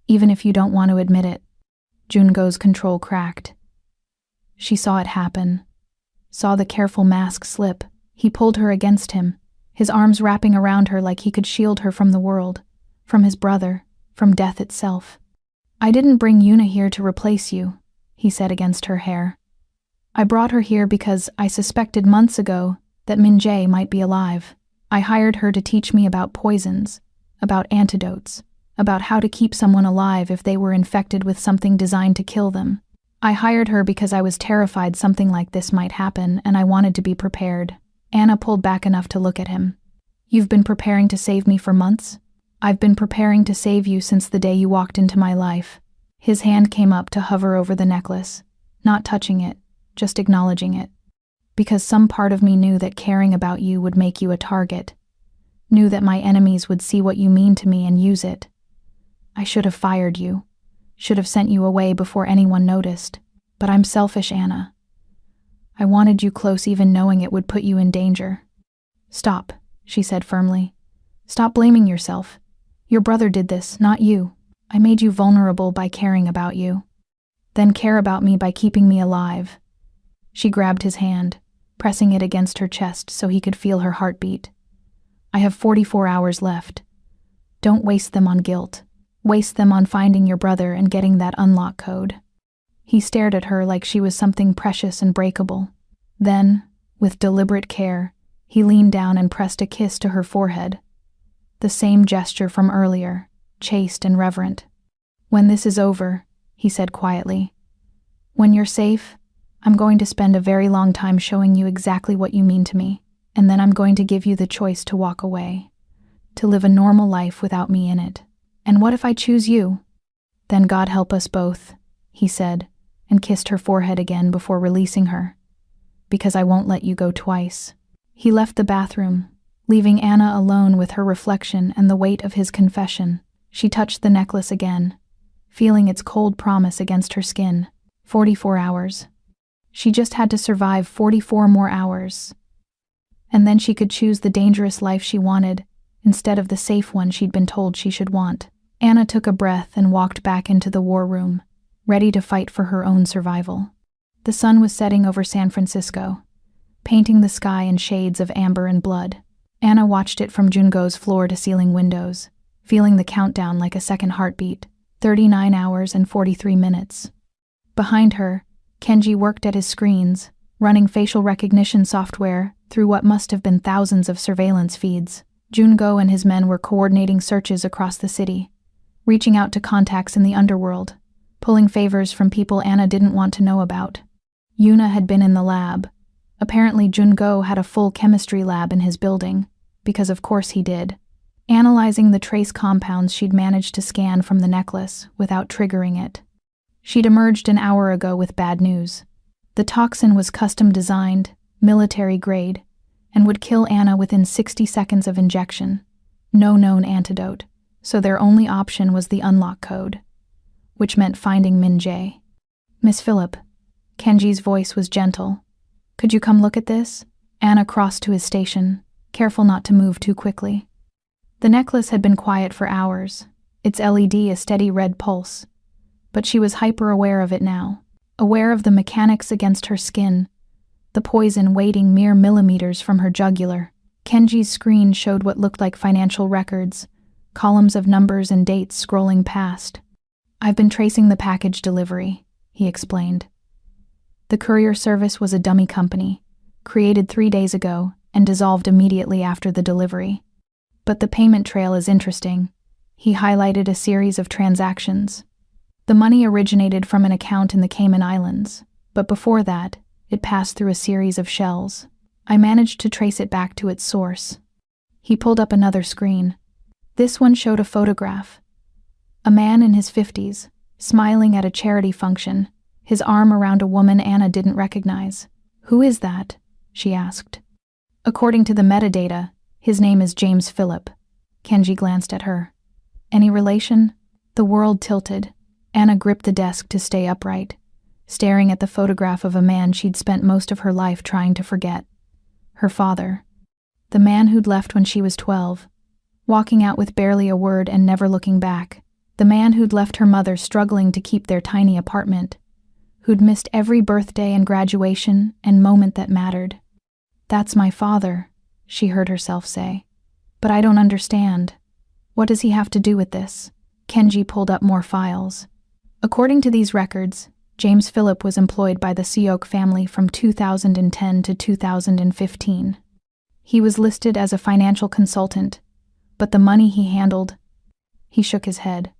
Speaker 1: even if you don't want to admit it." Jungo's control cracked. She saw it happen, saw the careful mask slip. He pulled her against him, his arms wrapping around her like he could shield her from the world, from his brother, from death itself. "I didn't bring Yuna here to replace you," he said against her hair. "I brought her here because I suspected months ago that Min-jae might be alive. I hired her to teach me about poisons, about antidotes, about how to keep someone alive if they were infected with something designed to kill them. I hired her because I was terrified something like this might happen and I wanted to be prepared." Anna pulled back enough to look at him. "You've been preparing to save me for months?" "I've been preparing to save you since the day you walked into my life." His hand came up to hover over the necklace, not touching it, just acknowledging it. "Because some part of me knew that caring about you would make you a target, knew that my enemies would see what you mean to me and use it. I should have fired you, should have sent you away before anyone noticed. But I'm selfish, Anna. I wanted you close even knowing it would put you in danger." "Stop," she said firmly. "Stop blaming yourself. Your brother did this, not you. I made you vulnerable by caring about you. Then care about me by keeping me alive." She grabbed his hand, pressing it against her chest so he could feel her heartbeat. "I have 44 hours left. Don't waste them on guilt. Waste them on finding your brother and getting that unlock code." He stared at her like she was something precious and breakable. Then, with deliberate care, he leaned down and pressed a kiss to her forehead. The same gesture from earlier, chaste and reverent. "When this is over," he said quietly, "when you're safe, I'm going to spend a very long time showing you exactly what you mean to me, and then I'm going to give you the choice to walk away, to live a normal life without me in it. And what if I choose you? Then God help us both," he said, and kissed her forehead again before releasing her. "Because I won't let you go twice." He left the bathroom, leaving Anna alone with her reflection and the weight of his confession. She touched the necklace again, feeling its cold promise against her skin. 44 hours. She just had to survive 44 more hours. And then she could choose the dangerous life she wanted, instead of the safe one she'd been told she should want. Anna took a breath and walked back into the war room, ready to fight for her own survival. The sun was setting over San Francisco, painting the sky in shades of amber and blood. Anna watched it from Jungo's floor-to-ceiling windows, feeling the countdown like a second heartbeat. 39 hours and 43 minutes. Behind her, Kenji worked at his screens, running facial recognition software through what must have been thousands of surveillance feeds. Jungo and his men were coordinating searches across the city, reaching out to contacts in the underworld, pulling favors from people Anna didn't want to know about. Yuna had been in the lab. Apparently Jungo had a full chemistry lab in his building, because of course he did, analyzing the trace compounds she'd managed to scan from the necklace without triggering it. She'd emerged an hour ago with bad news. The toxin was custom-designed, military-grade, and would kill Anna within 60 seconds of injection. No known antidote, so their only option was the unlock code, which meant finding Min-jae. "Miss Phillip," Kenji's voice was gentle. "Could you come look at this?" Anna crossed to his station, careful not to move too quickly. The necklace had been quiet for hours, its LED a steady red pulse, but she was hyper-aware of it now, aware of the mechanics against her skin, the poison waiting mere millimeters from her jugular. Kenji's screen showed what looked like financial records, columns of numbers and dates scrolling past. "I've been tracing the package delivery," he explained. "The courier service was a dummy company, created 3 days ago and dissolved immediately after the delivery. But the payment trail is interesting." He highlighted a series of transactions. The money originated from an account in the Cayman Islands, but before that, it passed through a series of shells. I managed to trace it back to its source. He pulled up another screen. This one showed a photograph. A man in his 50s, smiling at a charity function, his arm around a woman Anna didn't recognize. "Who is that?" she asked. According to the metadata, his name is James Philip. Kenji glanced at her. Any relation? The world tilted. Anna gripped the desk to stay upright, staring at the photograph of a man she'd spent most of her life trying to forget. Her father. The man who'd left when she was 12, walking out with barely a word and never looking back. The man who'd left her mother struggling to keep their tiny apartment, who'd missed every birthday and graduation and moment that mattered. That's my father, she heard herself say. But I don't understand. What does he have to do with this? Kenji pulled up more files. According to these records, James Philip was employed by the Seok family from 2010 to 2015. He was listed as a financial consultant, but the money he handled, he shook his head.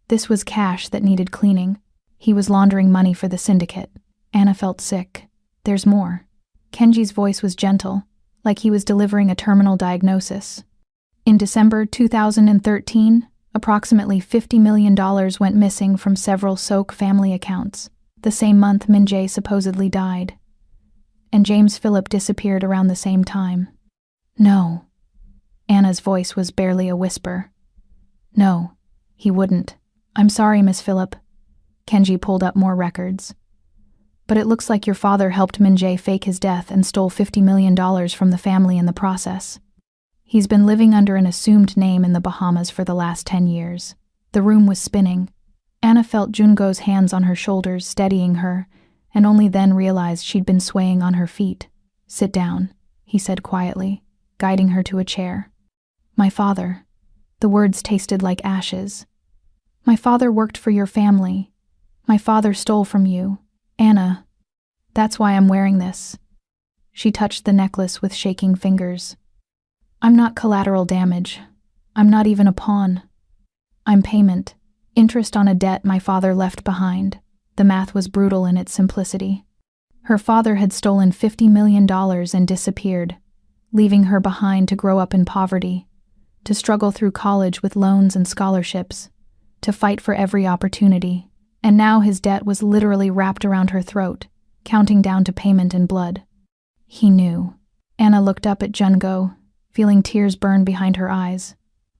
Speaker 1: This was cash that needed cleaning. He was laundering money for the syndicate. Anna felt sick. There's more. Kenji's voice was gentle, like he was delivering a terminal diagnosis. In December 2013, approximately $50 million went missing from several Seok family accounts. The same month Min-jae supposedly died. And James Philip disappeared around the same time. No. Anna's voice was barely a whisper. No, he wouldn't. I'm sorry, Miss Philip. Kenji pulled up more records. But it looks like your father helped Min-jae fake his death and stole $50 million from the family in the process. He's been living under an assumed name in the Bahamas for the last 10 years. The room was spinning. Anna felt Jungo's hands on her shoulders, steadying her, and only then realized she'd been swaying on her feet. Sit down, he said quietly, guiding her to a chair. My father. The words tasted like ashes. My father worked for your family. My father stole from you. Anna. That's why I'm wearing this. She touched the necklace with shaking fingers. I'm not collateral damage. I'm not even a pawn. I'm payment. Interest on a debt my father left behind. The math was brutal in its simplicity. Her father had stolen $50 million and disappeared, leaving her behind to grow up in poverty, to struggle through college with loans and scholarships, to fight for every opportunity. And now his debt was literally wrapped around her throat, counting down to payment in blood. He knew. Anna looked up at Jungo, feeling tears burn behind her eyes.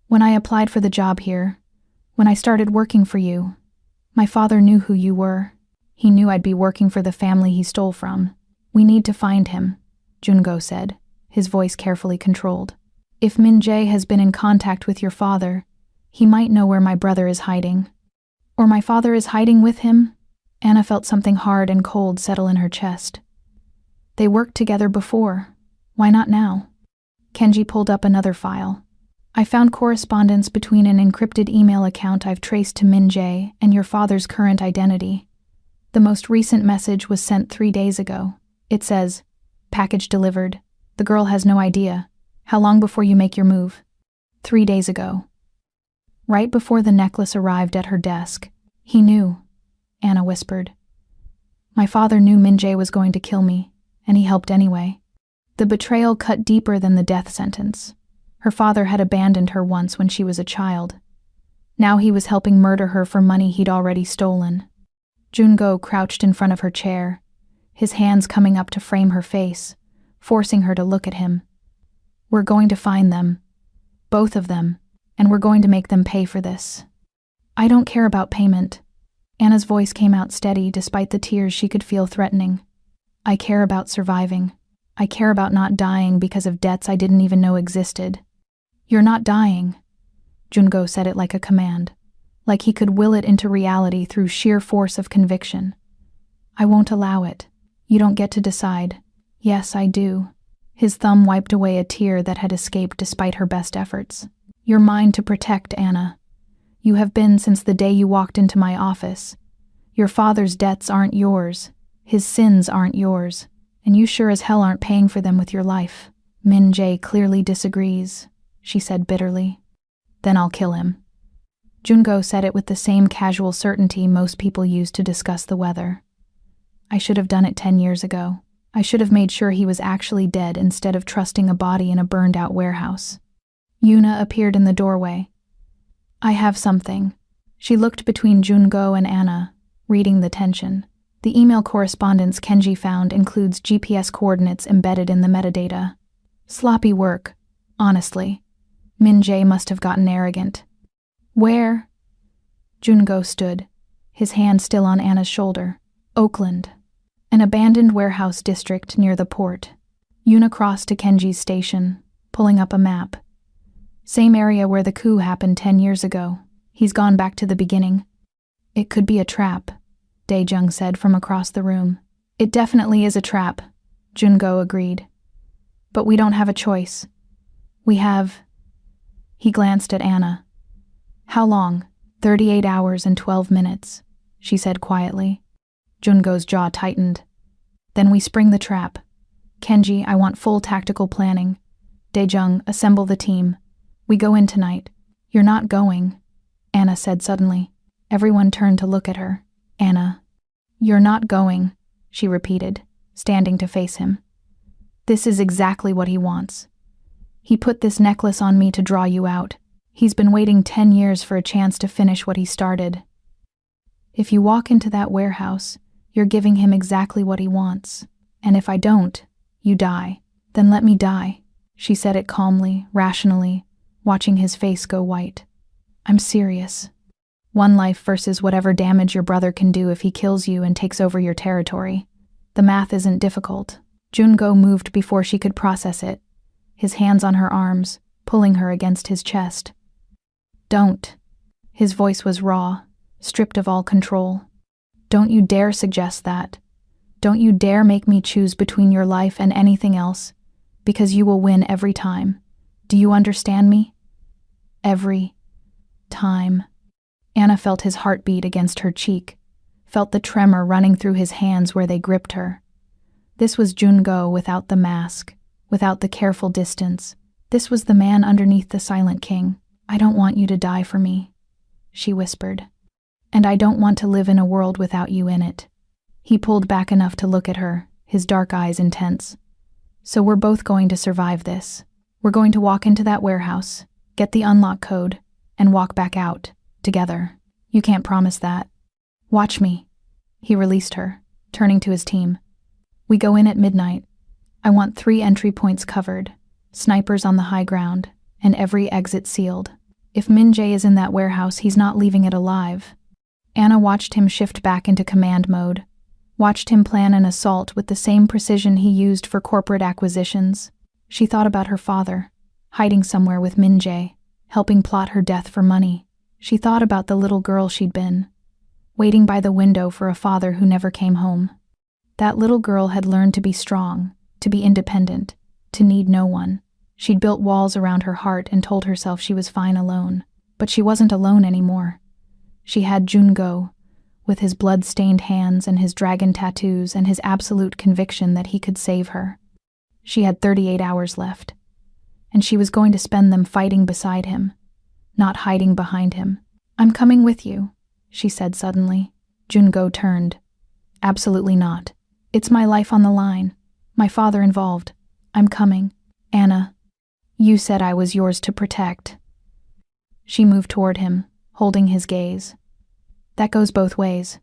Speaker 1: When I applied for the job here, when I started working for you, my father knew who you were. He knew I'd be working for the family he stole from. We need to find him, Jungo said, his voice carefully controlled. If Min-jae has been in contact with your father, he might know where my brother is hiding. Or my father is hiding with him? Anna felt something hard and cold settle in her chest. They worked together before. Why not now? Kenji pulled up another file. I found correspondence between an encrypted email account I've traced to Min-jae and your father's current identity. The most recent message was sent 3 days ago. It says, package delivered. The girl has no idea. How long before you make your move? 3 days ago. Right before the necklace arrived at her desk. He knew, Anna whispered. My father knew Min-jae was going to kill me, and he helped anyway. The betrayal cut deeper than the death sentence. Her father had abandoned her once when she was a child. Now he was helping murder her for money he'd already stolen. Jungo crouched in front of her chair, his hands coming up to frame her face, forcing her to look at him. We're going to find them. Both of them. And we're going to make them pay for this. I don't care about payment. Anna's voice came out steady despite the tears she could feel threatening. I care about surviving. I care about not dying because of debts I didn't even know existed. You're not dying. Jungo said it like a command, like he could will it into reality through sheer force of conviction. I won't allow it. You don't get to decide. Yes, I do. His thumb wiped away a tear that had escaped despite her best efforts. You're mine to protect, Anna. You have been since the day you walked into my office. Your father's debts aren't yours. His sins aren't yours. And you sure as hell aren't paying for them with your life. Min-jae clearly disagrees, she said bitterly. Then I'll kill him. Jungo said it with the same casual certainty most people use to discuss the weather. I should have done it 10 years ago. I should have made sure he was actually dead instead of trusting a body in a burned-out warehouse. Yuna appeared in the doorway. I have something. She looked between Jungo and Anna, reading the tension. The email correspondence Kenji found includes GPS coordinates embedded in the metadata. Sloppy work, honestly. Min-jae must have gotten arrogant. Where? Jungo stood, his hand still on Anna's shoulder. Oakland. An abandoned warehouse district near the port. Yuna crossed to Kenji's station, pulling up a map. Same area where the coup happened 10 years ago. He's gone back to the beginning. It could be a trap, Dae-jung said from across the room. It definitely is a trap, Jungo agreed. But we don't have a choice. We have... He glanced at Anna. How long? 38 hours and 12 minutes, she said quietly. Jungo's jaw tightened. Then we spring the trap. Kenji, I want full tactical planning. Dae-jung, assemble the team. We go in tonight. You're not going, Anna said suddenly. Everyone turned to look at her. Anna. You're not going, she repeated, standing to face him. This is exactly what he wants. He put this necklace on me to draw you out. He's been waiting 10 years for a chance to finish what he started. If you walk into that warehouse, you're giving him exactly what he wants. And if I don't, you die. Then let me die. She said it calmly, rationally, watching his face go white. I'm serious. One life versus whatever damage your brother can do if he kills you and takes over your territory. The math isn't difficult. Jungo moved before she could process it, his hands on her arms, pulling her against his chest. Don't. His voice was raw, stripped of all control. Don't you dare suggest that. Don't you dare make me choose between your life and anything else, because you will win every time. Do you understand me? Every time. Anna felt his heartbeat against her cheek, felt the tremor running through his hands where they gripped her. This was Jungo without the mask, without the careful distance. This was the man underneath the Silent King. I don't want you to die for me, she whispered. And I don't want to live in a world without you in it. He pulled back enough to look at her, his dark eyes intense. So we're both going to survive this. We're going to walk into that warehouse, get the unlock code, and walk back out, together. You can't promise that. Watch me. He released her, turning to his team. We go in at midnight. I want 3 entry points covered, snipers on the high ground, and every exit sealed. If Min-jae is in that warehouse, he's not leaving it alive. Anna watched him shift back into command mode, watched him plan an assault with the same precision he used for corporate acquisitions. She thought about her father, hiding somewhere with Min-jae, helping plot her death for money. She thought about the little girl she'd been, waiting by the window for a father who never came home. That little girl had learned to be strong, to be independent, to need no one. She'd built walls around her heart and told herself she was fine alone. But she wasn't alone anymore. She had Jungo, with his blood-stained hands and his dragon tattoos and his absolute conviction that he could save her. She had 38 hours left, and she was going to spend them fighting beside him, not hiding behind him. I'm coming with you, she said suddenly. Jungo turned. Absolutely not. It's my life on the line. My father involved. I'm coming. Anna, you said I was yours to protect. She moved toward him, holding his gaze. That goes both ways.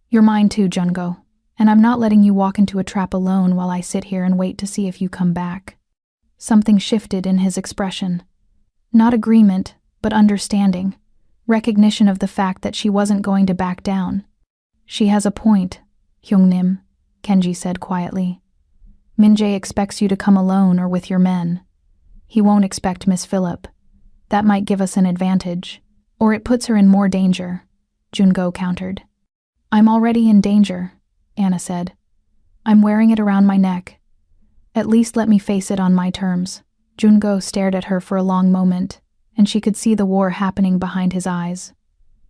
Speaker 1: You're mine too, Jungo, and I'm not letting you walk into a trap alone while I sit here and wait to see if you come back. Something shifted in his expression. Not agreement, but understanding. Recognition of the fact that she wasn't going to back down. She has a point, Hyungnim, Kenji said quietly. Min-jae expects you to come alone or with your men. He won't expect Miss Phillip. That might give us an advantage. Or it puts her in more danger, Jungo countered. I'm already in danger, Anna said. I'm wearing it around my neck. At least let me face it on my terms. Jungo stared at her for a long moment, and she could see the war happening behind his eyes.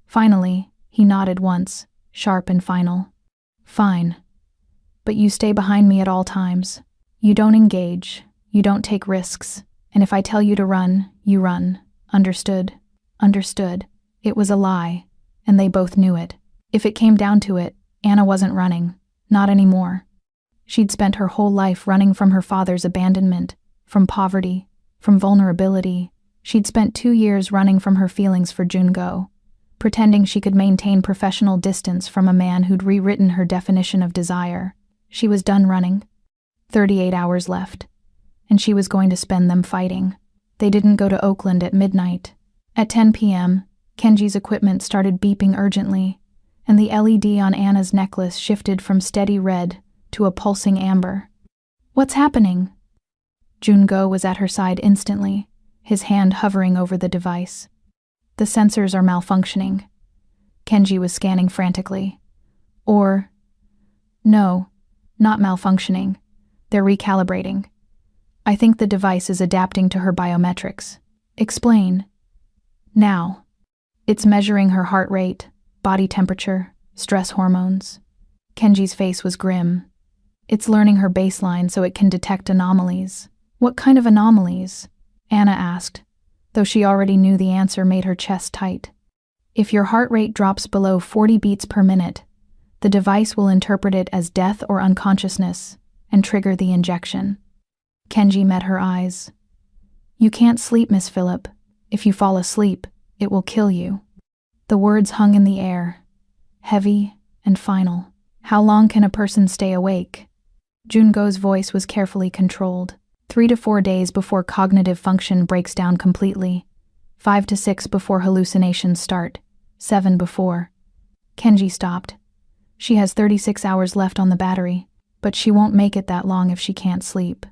Speaker 1: Finally, he nodded once, sharp and final. Fine. But you stay behind me at all times. You don't engage, you don't take risks, and if I tell you to run, you run. Understood? Understood. It was a lie, and they both knew it. If it came down to it, Anna wasn't running. Not anymore. She'd spent her whole life running from her father's abandonment, from poverty, from vulnerability. She'd spent 2 years running from her feelings for Jungo. pretending she could maintain professional distance from a man who'd rewritten her definition of desire. She was done running. 38 hours left, and she was going to spend them fighting. They didn't go to Oakland at midnight. At 10 p.m., Kenji's equipment started beeping urgently, and the LED on Anna's necklace shifted from steady red to a pulsing amber. "What's happening?" Jungo was at her side instantly, his hand hovering over the device. "The sensors are malfunctioning." Kenji was scanning frantically. No, not malfunctioning. They're recalibrating. I think the device is adapting to her biometrics. Explain. Now. It's measuring her heart rate, body temperature, stress hormones. Kenji's face was grim. It's learning her baseline so it can detect anomalies. What kind of anomalies? Anna asked, though she already knew the answer made her chest tight. If your heart rate drops below 40 beats per minute, the device will interpret it as death or unconsciousness and trigger the injection. Kenji met her eyes. You can't sleep, Miss Phillip. If you fall asleep, it will kill you. The words hung in the air, heavy and final. How long can a person stay awake? Jungo's voice was carefully controlled. 3 to 4 days before cognitive function breaks down completely. 5 to 6 before hallucinations start. 7 before. Kenji stopped. She has 36 hours left on the battery, but she won't make it that long if she can't sleep.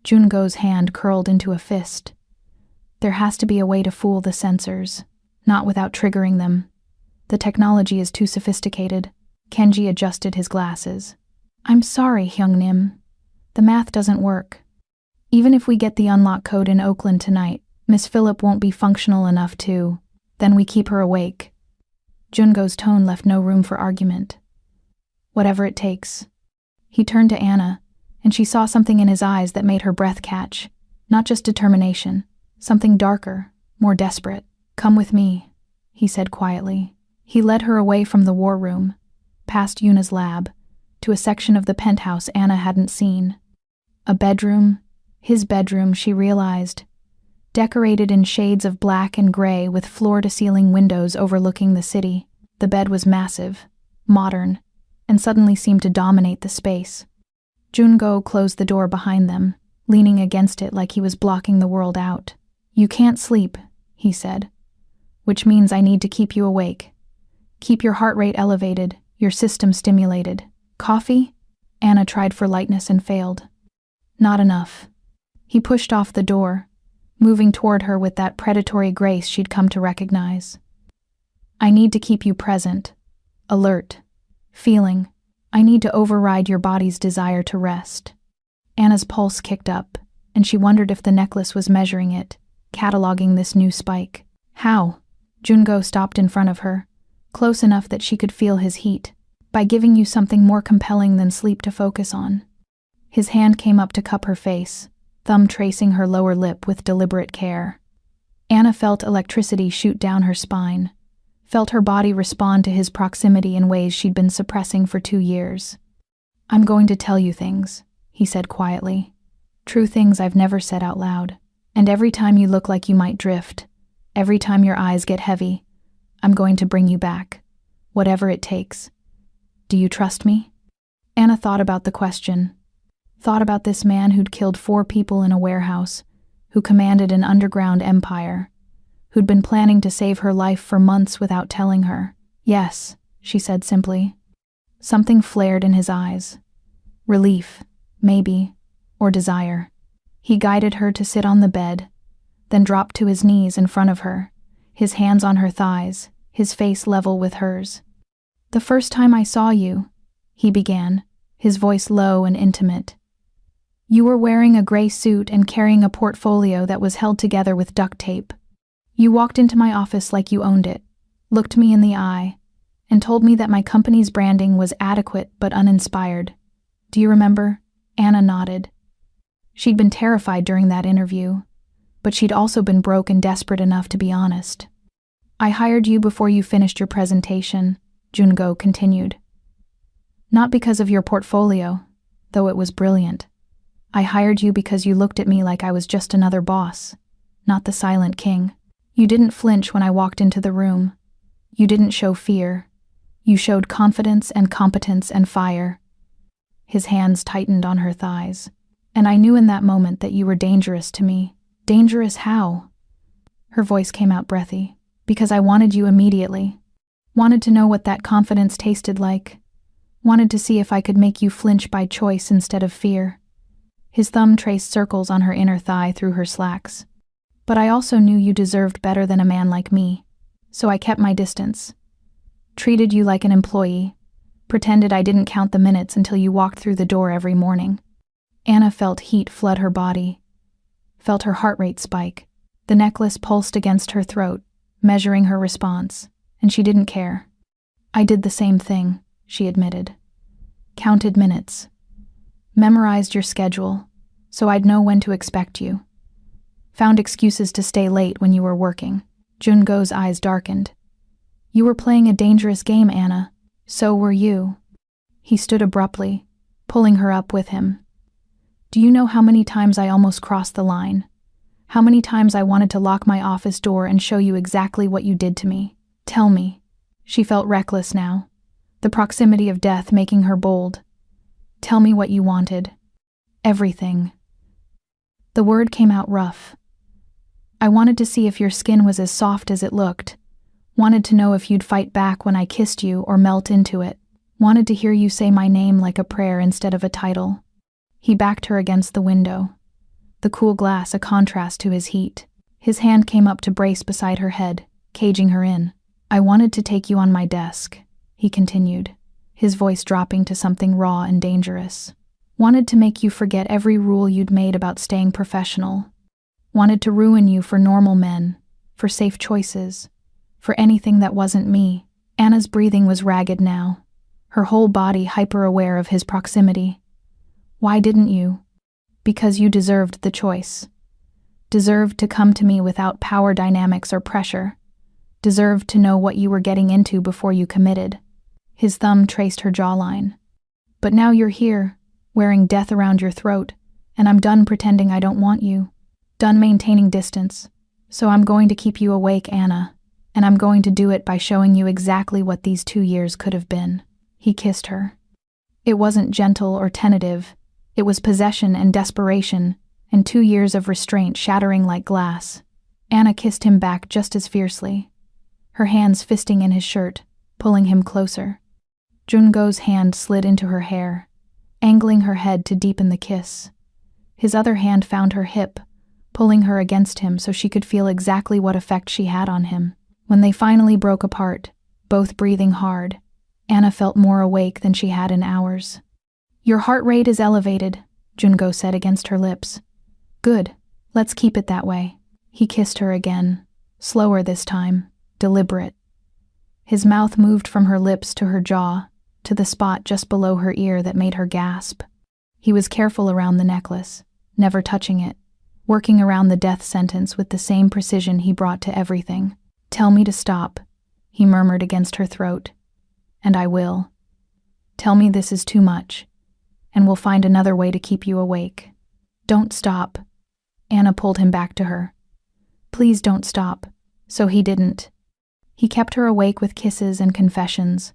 Speaker 1: Jungo's hand curled into a fist. There has to be a way to fool the sensors, not without triggering them. The technology is too sophisticated. Kenji adjusted his glasses. I'm sorry, Hyungnim. The math doesn't work. Even if we get the unlock code in Oakland tonight, Miss Phillip won't be functional enough to. Then we keep her awake. Jungo's tone left no room for argument. Whatever it takes. He turned to Anna, and she saw something in his eyes that made her breath catch. Not just determination, something darker, more desperate. Come with me, he said quietly. He led her away from the war room, past Yuna's lab, to a section of the penthouse Anna hadn't seen. A bedroom, his bedroom, she realized, decorated in shades of black and gray with floor-to-ceiling windows overlooking the city. The bed was massive, modern, and suddenly seemed to dominate the space. Jungo closed the door behind them, leaning against it like he was blocking the world out. You can't sleep, he said, which means I need to keep you awake. Keep your heart rate elevated, your system stimulated. Coffee? Anna tried for lightness and failed. Not enough. He pushed off the door, moving toward her with that predatory grace she'd come to recognize. I need to keep you present, alert, feeling. I need to override your body's desire to rest. Anna's pulse kicked up, and she wondered if the necklace was measuring it, cataloging this new spike. How? Jungo stopped in front of her, close enough that she could feel his heat. By giving you something more compelling than sleep to focus on. His hand came up to cup her face, thumb tracing her lower lip with deliberate care. Anna felt electricity shoot down her spine, felt her body respond to his proximity in ways she'd been suppressing for 2 years. I'm going to tell you things, he said quietly. True things I've never said out loud. And every time you look like you might drift, every time your eyes get heavy, I'm going to bring you back, whatever it takes. Do you trust me? Anna thought about the question. Thought about this man who'd killed 4 people in a warehouse, who commanded an underground empire, who'd been planning to save her life for months without telling her. Yes, she said simply. Something flared in his eyes. Relief, maybe, or desire. He guided her to sit on the bed, then dropped to his knees in front of her, his hands on her thighs, his face level with hers. The first time I saw you, he began, his voice low and intimate. You were wearing a gray suit and carrying a portfolio that was held together with duct tape. You walked into my office like you owned it, looked me in the eye, and told me that my company's branding was adequate but uninspired. Do you remember? Anna nodded. She'd been terrified during that interview, but she'd also been broke and desperate enough to be honest. I hired you before you finished your presentation, Jungo continued. Not because of your portfolio, though it was brilliant. I hired you because you looked at me like I was just another boss, not the silent king. You didn't flinch when I walked into the room. You didn't show fear. You showed confidence and competence and fire. His hands tightened on her thighs. And I knew in that moment that you were dangerous to me. Dangerous how? Her voice came out breathy. Because I wanted you immediately. Wanted to know what that confidence tasted like. Wanted to see if I could make you flinch by choice instead of fear. His thumb traced circles on her inner thigh through her slacks. But I also knew you deserved better than a man like me. So I kept my distance. Treated you like an employee. Pretended I didn't count the minutes until you walked through the door every morning. Anna felt heat flood her body. Felt her heart rate spike. The necklace pulsed against her throat, measuring her response, and she didn't care. I did the same thing, she admitted. Counted minutes. Memorized your schedule, so I'd know when to expect you. Found excuses to stay late when you were working. Jungo's eyes darkened. You were playing a dangerous game, Anna. So were you. He stood abruptly, pulling her up with him. Do you know how many times I almost crossed the line? How many times I wanted to lock my office door and show you exactly what you did to me? Tell me. She felt reckless now, the proximity of death making her bold. Tell me what you wanted. Everything. The word came out rough. I wanted to see if your skin was as soft as it looked. Wanted to know if you'd fight back when I kissed you or melt into it. Wanted to hear you say my name like a prayer instead of a title. He backed her against the window, the cool glass a contrast to his heat. His hand came up to brace beside her head, caging her in. I wanted to take you on my desk, he continued, his voice dropping to something raw and dangerous. Wanted to make you forget every rule you'd made about staying professional. Wanted to ruin you for normal men, for safe choices, for anything that wasn't me. Anna's breathing was ragged now, her whole body hyper-aware of his proximity. Why didn't you? Because you deserved the choice. Deserved to come to me without power dynamics or pressure. Deserved to know what you were getting into before you committed. His thumb traced her jawline. But now you're here, wearing death around your throat, and I'm done pretending I don't want you. Done maintaining distance. So I'm going to keep you awake, Anna, and I'm going to do it by showing you exactly what these 2 years could have been. He kissed her. It wasn't gentle or tentative. It was possession and desperation, and 2 years of restraint shattering like glass. Anna kissed him back just as fiercely, her hands fisting in his shirt, pulling him closer. Jungo's hand slid into her hair, angling her head to deepen the kiss. His other hand found her hip, pulling her against him so she could feel exactly what effect she had on him. When they finally broke apart, both breathing hard, Anna felt more awake than she had in hours. Your heart rate is elevated, Jungo said against her lips. Good, let's keep it that way. He kissed her again, slower this time, deliberate. His mouth moved from her lips to her jaw, to the spot just below her ear that made her gasp. He was careful around the necklace, never touching it, working around the death sentence with the same precision he brought to everything. Tell me to stop, he murmured against her throat. And I will. Tell me this is too much, and we'll find another way to keep you awake. Don't stop. Anna pulled him back to her. Please don't stop. So he didn't. He kept her awake with kisses and confessions,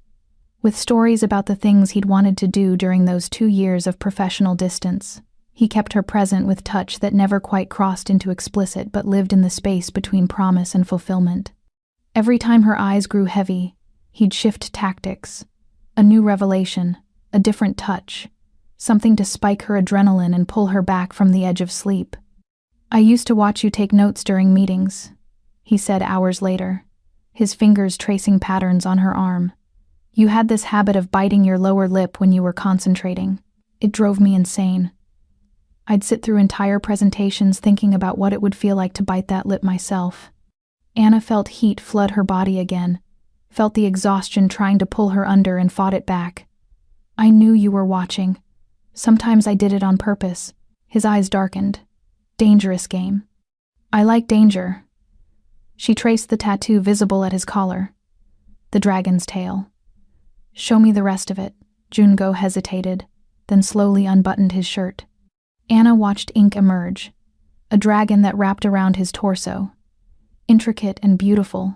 Speaker 1: with stories about the things he'd wanted to do during those 2 years of professional distance. He kept her present with touch that never quite crossed into explicit but lived in the space between promise and fulfillment. Every time her eyes grew heavy, he'd shift tactics. A new revelation, a different touch, something to spike her adrenaline and pull her back from the edge of sleep. I used to watch you take notes during meetings, he said hours later, his fingers tracing patterns on her arm. You had this habit of biting your lower lip when you were concentrating. It drove me insane. I'd sit through entire presentations thinking about what it would feel like to bite that lip myself. Anna felt heat flood her body again, felt the exhaustion trying to pull her under and fought it back. I knew you were watching. Sometimes I did it on purpose. His eyes darkened. Dangerous game. I like danger. She traced the tattoo visible at his collar. The dragon's tail. Show me the rest of it. Jungo hesitated, then slowly unbuttoned his shirt. Anna watched ink emerge, a dragon that wrapped around his torso. Intricate and beautiful,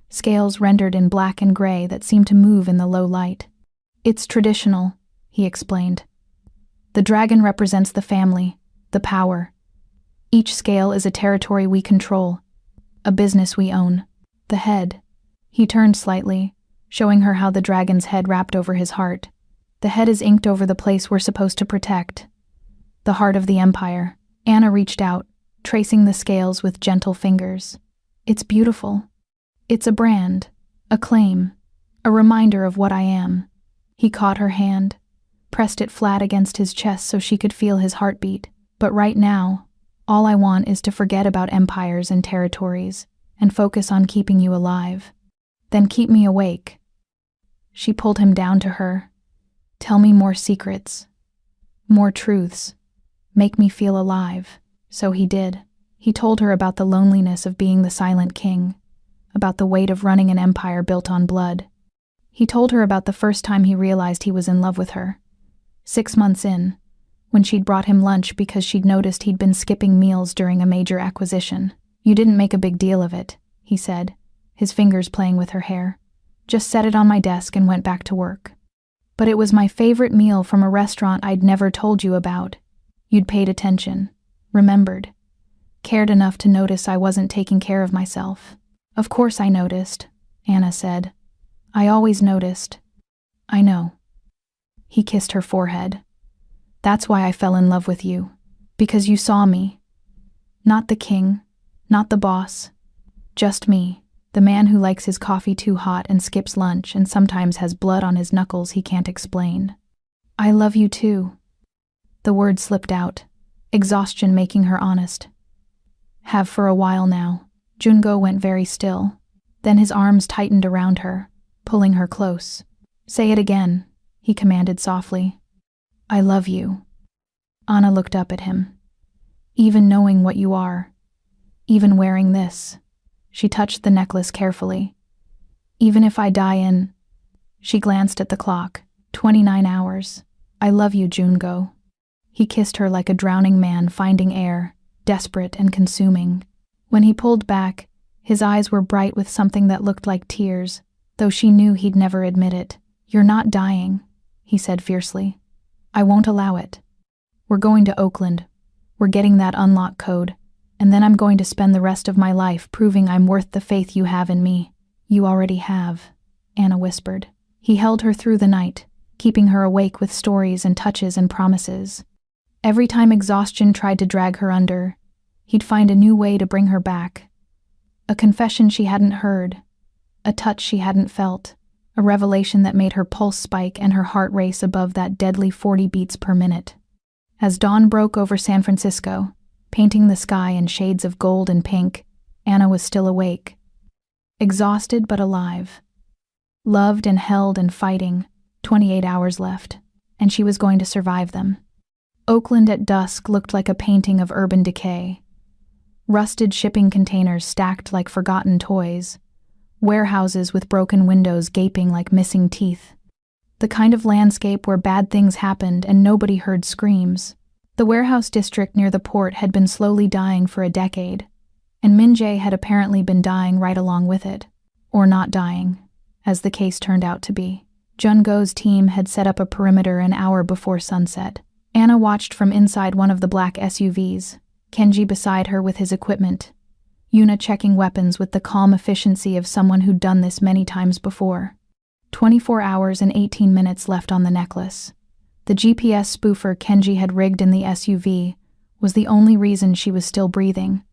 Speaker 1: scales rendered in black and gray that seemed to move in the low light. "It's traditional," he explained. "The dragon represents the family, the power. Each scale is a territory we control, a business we own. The head." He turned slightly, showing her how the dragon's head wrapped over his heart. "The head is inked over the place we're supposed to protect. The heart of the empire." Anna reached out, tracing the scales with gentle fingers. "It's beautiful. It's a brand, a claim, a reminder of what I am." He caught her hand, pressed it flat against his chest so she could feel his heartbeat. "But right now, all I want is to forget about empires and territories and focus on keeping you alive. Then keep me awake." She pulled him down to her. "Tell me more secrets, more truths. Make me feel alive." So he did. He told her about the loneliness of being the silent king, about the weight of running an empire built on blood. He told her about the first time he realized he was in love with her. 6 months in, when she'd brought him lunch because she'd noticed he'd been skipping meals during a major acquisition. "You didn't make a big deal of it," he said, his fingers playing with her hair. "Just set it on my desk and went back to work. But it was my favorite meal from a restaurant I'd never told you about. You'd paid attention, remembered, cared enough to notice I wasn't taking care of myself." "Of course I noticed," Anna said. "I always noticed. I know." He kissed her forehead. "That's why I fell in love with you. Because you saw me. Not the king, not the boss. Just me, the man who likes his coffee too hot and skips lunch and sometimes has blood on his knuckles he can't explain." "I love you too." The word slipped out, exhaustion making her honest. "Have for a while now." Jungo went very still. Then his arms tightened around her, pulling her close. "Say it again," he commanded softly. "I love you." Anna looked up at him. "Even knowing what you are, even wearing this." She touched the necklace carefully. "Even if I die in..." She glanced at the clock. 29 hours. "I love you, Jungo." He kissed her like a drowning man finding air, desperate and consuming. When he pulled back, his eyes were bright with something that looked like tears, though she knew he'd never admit it. "You're not dying," he said fiercely. "I won't allow it. We're going to Oakland. We're getting that unlock code, and then I'm going to spend the rest of my life proving I'm worth the faith you have in me." "You already have," Anna whispered. He held her through the night, keeping her awake with stories and touches and promises. Every time exhaustion tried to drag her under, he'd find a new way to bring her back. A confession she hadn't heard, a touch she hadn't felt, a revelation that made her pulse spike and her heart race above that deadly 40 beats per minute. As dawn broke over San Francisco, painting the sky in shades of gold and pink, Anna was still awake. Exhausted but alive. Loved and held and fighting, 28 hours left, and she was going to survive them. Oakland at dusk looked like a painting of urban decay. Rusted shipping containers stacked like forgotten toys. Warehouses with broken windows gaping like missing teeth. The kind of landscape where bad things happened and nobody heard screams. The warehouse district near the port had been slowly dying for a decade, and Min-jae had apparently been dying right along with it. Or not dying, as the case turned out to be. Jungo's team had set up a perimeter an hour before sunset. Anna watched from inside one of the black SUVs, Kenji beside her with his equipment, Yuna checking weapons with the calm efficiency of someone who'd done this many times before. 24 hours and 18 minutes left on the necklace. The GPS spoofer Kenji had rigged in the SUV was the only reason she was still breathing.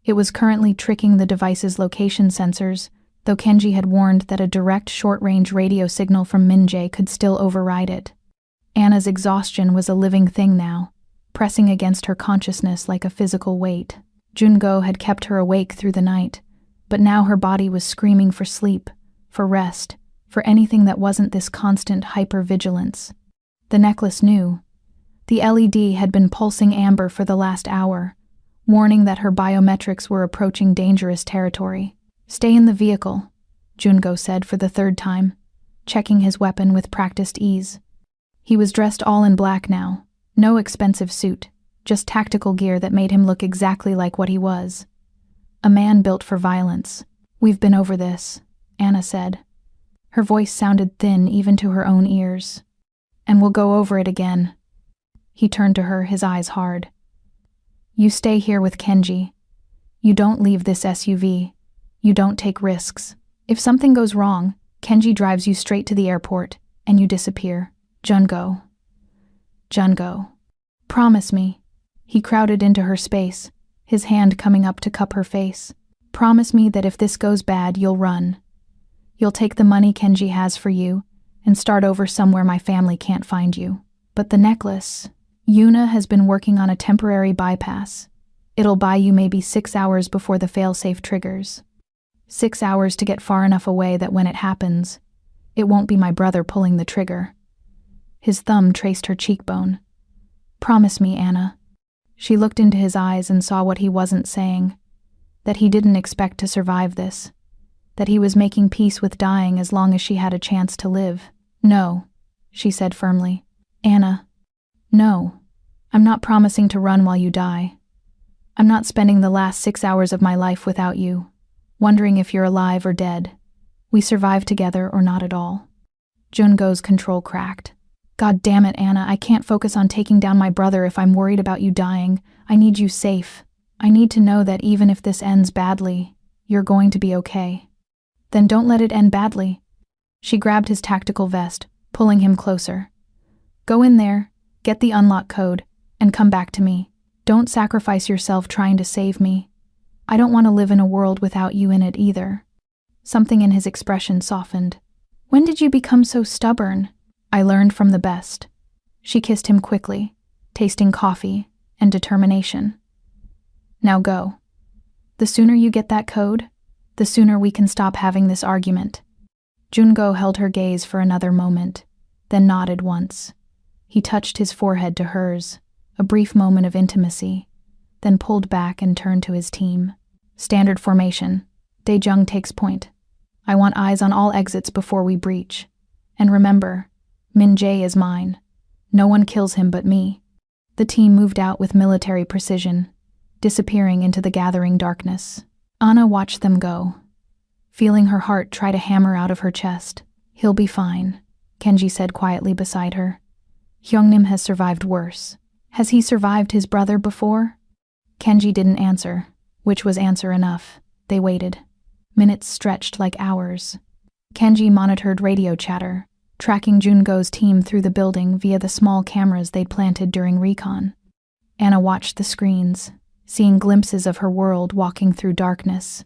Speaker 1: It was currently tricking the device's location sensors, though Kenji had warned that a direct short-range radio signal from Min-jae could still override it. Anna's exhaustion was a living thing now, pressing against her consciousness like a physical weight. Jungo had kept her awake through the night, but now her body was screaming for sleep, for rest, for anything that wasn't this constant hyper-vigilance. The necklace knew. The LED had been pulsing amber for the last hour, warning that her biometrics were approaching dangerous territory. "Stay in the vehicle," Jungo said for the third time, checking his weapon with practiced ease. He was dressed all in black now, no expensive suit, just tactical gear that made him look exactly like what he was. A man built for violence. "We've been over this," Anna said. Her voice sounded thin even to her own ears. And we'll go over it again. He turned to her, his eyes hard. You stay here with Kenji. You don't leave this SUV. You don't take risks. If something goes wrong, Kenji drives you straight to the airport, and you disappear. Jungo. Promise me. He crowded into her space, his hand coming up to cup her face. Promise me that if this goes bad, you'll run. You'll take the money Kenji has for you and start over somewhere my family can't find you. But the necklace... Yuna has been working on a temporary bypass. It'll buy you maybe 6 hours before the failsafe triggers. 6 hours to get far enough away that when it happens, it won't be my brother pulling the trigger. His thumb traced her cheekbone. Promise me, Anna. She looked into his eyes and saw what he wasn't saying. That he didn't expect to survive this. That he was making peace with dying as long as she had a chance to live. No, she said firmly. Anna, no. I'm not promising to run while you die. I'm not spending the last 6 hours of my life without you, wondering if you're alive or dead. We survive together or not at all. Jungo's control cracked. God damn it, Anna, I can't focus on taking down my brother if I'm worried about you dying. I need you safe. I need to know that even if this ends badly, you're going to be okay. Then don't let it end badly. She grabbed his tactical vest, pulling him closer. Go in there, get the unlock code, and come back to me. Don't sacrifice yourself trying to save me. I don't want to live in a world without you in it either. Something in his expression softened. When did you become so stubborn? I learned from the best. She kissed him quickly, tasting coffee and determination. Now go. The sooner you get that code, the sooner we can stop having this argument. Jungo held her gaze for another moment, then nodded once. He touched his forehead to hers, a brief moment of intimacy, then pulled back and turned to his team. Standard formation. Daejung takes point. I want eyes on all exits before we breach. And remember, Min Jae is mine. No one kills him but me. The team moved out with military precision, disappearing into the gathering darkness. Anna watched them go, feeling her heart try to hammer out of her chest. He'll be fine, Kenji said quietly beside her. Hyungnim has survived worse. Has he survived his brother before? Kenji didn't answer, which was answer enough. They waited. Minutes stretched like hours. Kenji monitored radio chatter, tracking Jungo's team through the building via the small cameras they'd planted during recon. Anna watched the screens, seeing glimpses of her world walking through darkness.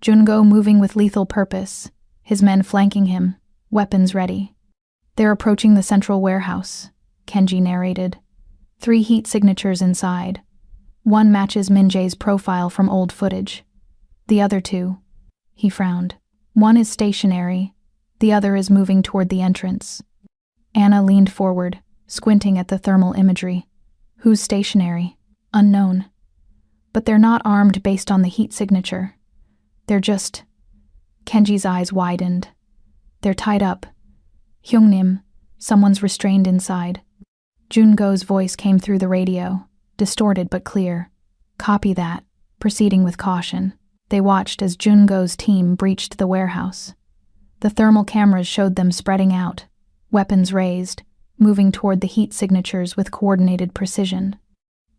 Speaker 1: Jungo moving with lethal purpose, his men flanking him, weapons ready. They're approaching the central warehouse, Kenji narrated. 3 heat signatures inside. One matches Min Jae's profile from old footage. The other 2, he frowned. One is stationary, the other is moving toward the entrance. Anna leaned forward, squinting at the thermal imagery. Who's stationary? Unknown. But they're not armed based on the heat signature. They're just... Kenji's eyes widened. They're tied up. Hyungnim, someone's restrained inside. Jungo's voice came through the radio, distorted but clear. Copy that, proceeding with caution. They watched as Jungo's team breached the warehouse. The thermal cameras showed them spreading out, weapons raised, moving toward the heat signatures with coordinated precision.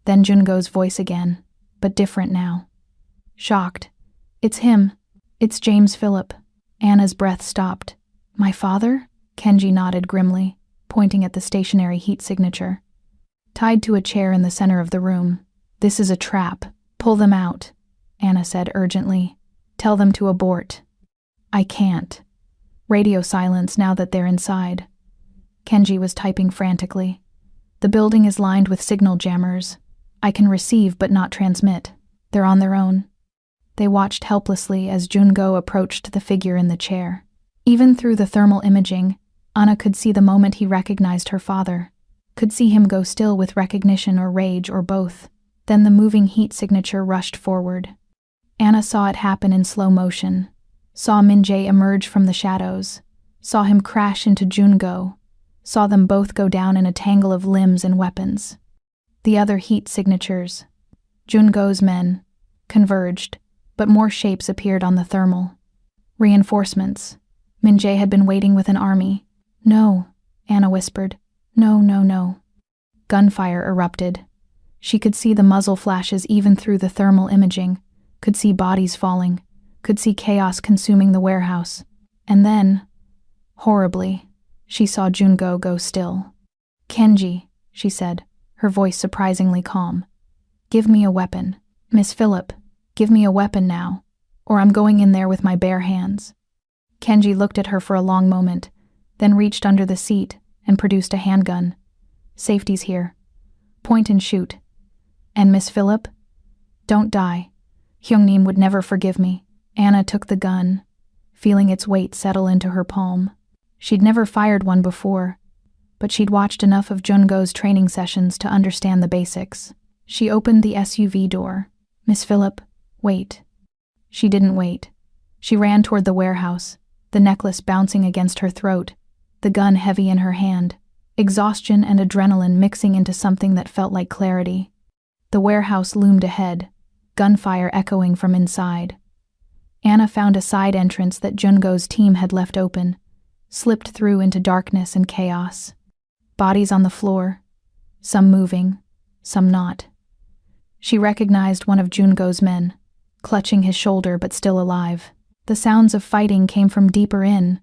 Speaker 1: Then Jungo's voice again, but different now. Shocked. It's him. It's James Phillip. Anna's breath stopped. My father? Kenji nodded grimly, pointing at the stationary heat signature. Tied to a chair in the center of the room. This is a trap. Pull them out, Anna said urgently. Tell them to abort. I can't. Radio silence now that they're inside. Kenji was typing frantically. The building is lined with signal jammers. I can receive but not transmit. They're on their own. They watched helplessly as Jungo approached the figure in the chair. Even through the thermal imaging, Anna could see the moment he recognized her father. Could see him go still with recognition or rage or both. Then the moving heat signature rushed forward. Anna saw it happen in slow motion. Saw Min Jae emerge from the shadows. Saw him crash into Jungo. Saw them both go down in a tangle of limbs and weapons. The other heat signatures, Jungo's men, converged, but more shapes appeared on the thermal. Reinforcements. Min-jae had been waiting with an army. No, Anna whispered. No, no, no. Gunfire erupted. She could see the muzzle flashes even through the thermal imaging, could see bodies falling, could see chaos consuming the warehouse. And then, horribly, she saw Jungo go still. Kenji, she said, her voice surprisingly calm. Give me a weapon. Miss Phillip, give me a weapon now, or I'm going in there with my bare hands. Kenji looked at her for a long moment, then reached under the seat and produced a handgun. Safety's here. Point and shoot. And Miss Phillip? Don't die. Hyungnim would never forgive me. Anna took the gun, feeling its weight settle into her palm. She'd never fired one before, but she'd watched enough of Jungo's training sessions to understand the basics. She opened the SUV door. Miss Phillip, wait. She didn't wait. She ran toward the warehouse, the necklace bouncing against her throat, the gun heavy in her hand, exhaustion and adrenaline mixing into something that felt like clarity. The warehouse loomed ahead, gunfire echoing from inside. Anna found a side entrance that Jungo's team had left open, slipped through into darkness and chaos. Bodies on the floor, some moving, some not. She recognized one of Jungo's men, clutching his shoulder but still alive. The sounds of fighting came from deeper in,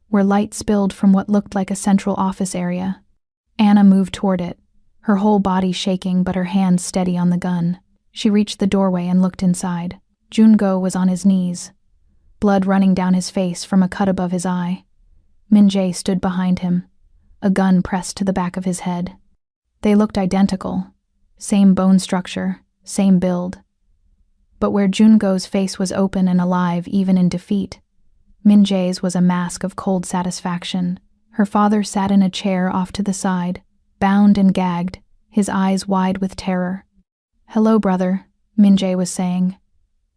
Speaker 1: where light spilled from what looked like a central office area. Anna moved toward it, her whole body shaking but her hands steady on the gun. She reached the doorway and looked inside. Jungo was on his knees, blood running down his face from a cut above his eye. Min-jae stood behind him, a gun pressed to the back of his head. They looked identical, same bone structure, same build. But where Jungo's face was open and alive even in defeat, Min-jae's was a mask of cold satisfaction. Her father sat in a chair off to the side, bound and gagged, his eyes wide with terror. Hello, brother, Min-jae was saying.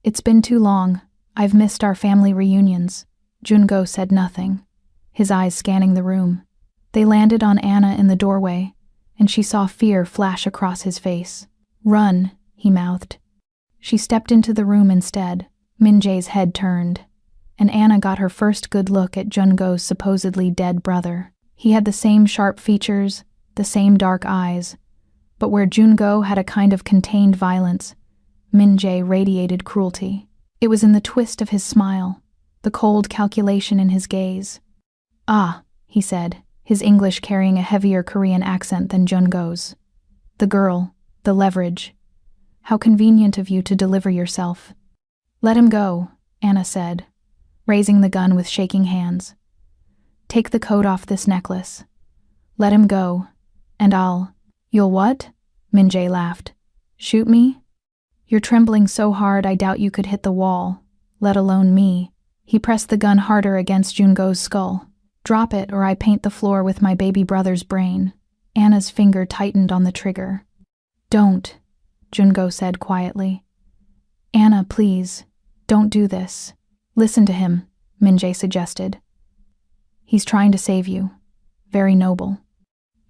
Speaker 1: It's been too long. I've missed our family reunions. Jungo said nothing, his eyes scanning the room. They landed on Anna in the doorway, and she saw fear flash across his face. Run, he mouthed. She stepped into the room instead. Min-jae's head turned, and Anna got her first good look at Jungo's supposedly dead brother. He had the same sharp features, the same dark eyes, but where Jungo had a kind of contained violence, Min-jae radiated cruelty. It was in the twist of his smile, the cold calculation in his gaze. Ah, he said, his English carrying a heavier Korean accent than Jungo's. The girl, the leverage. How convenient of you to deliver yourself. Let him go, Anna said, raising the gun with shaking hands. Take the coat off this necklace. Let him go, and You'll what? Min-jae laughed. Shoot me? You're trembling so hard I doubt you could hit the wall, let alone me. He pressed the gun harder against Jungo's skull. Drop it or I paint the floor with my baby brother's brain. Anna's finger tightened on the trigger. Don't, Jungo said quietly. Anna, please, don't do this. Listen to him, Min-jae suggested. He's trying to save you. Very noble.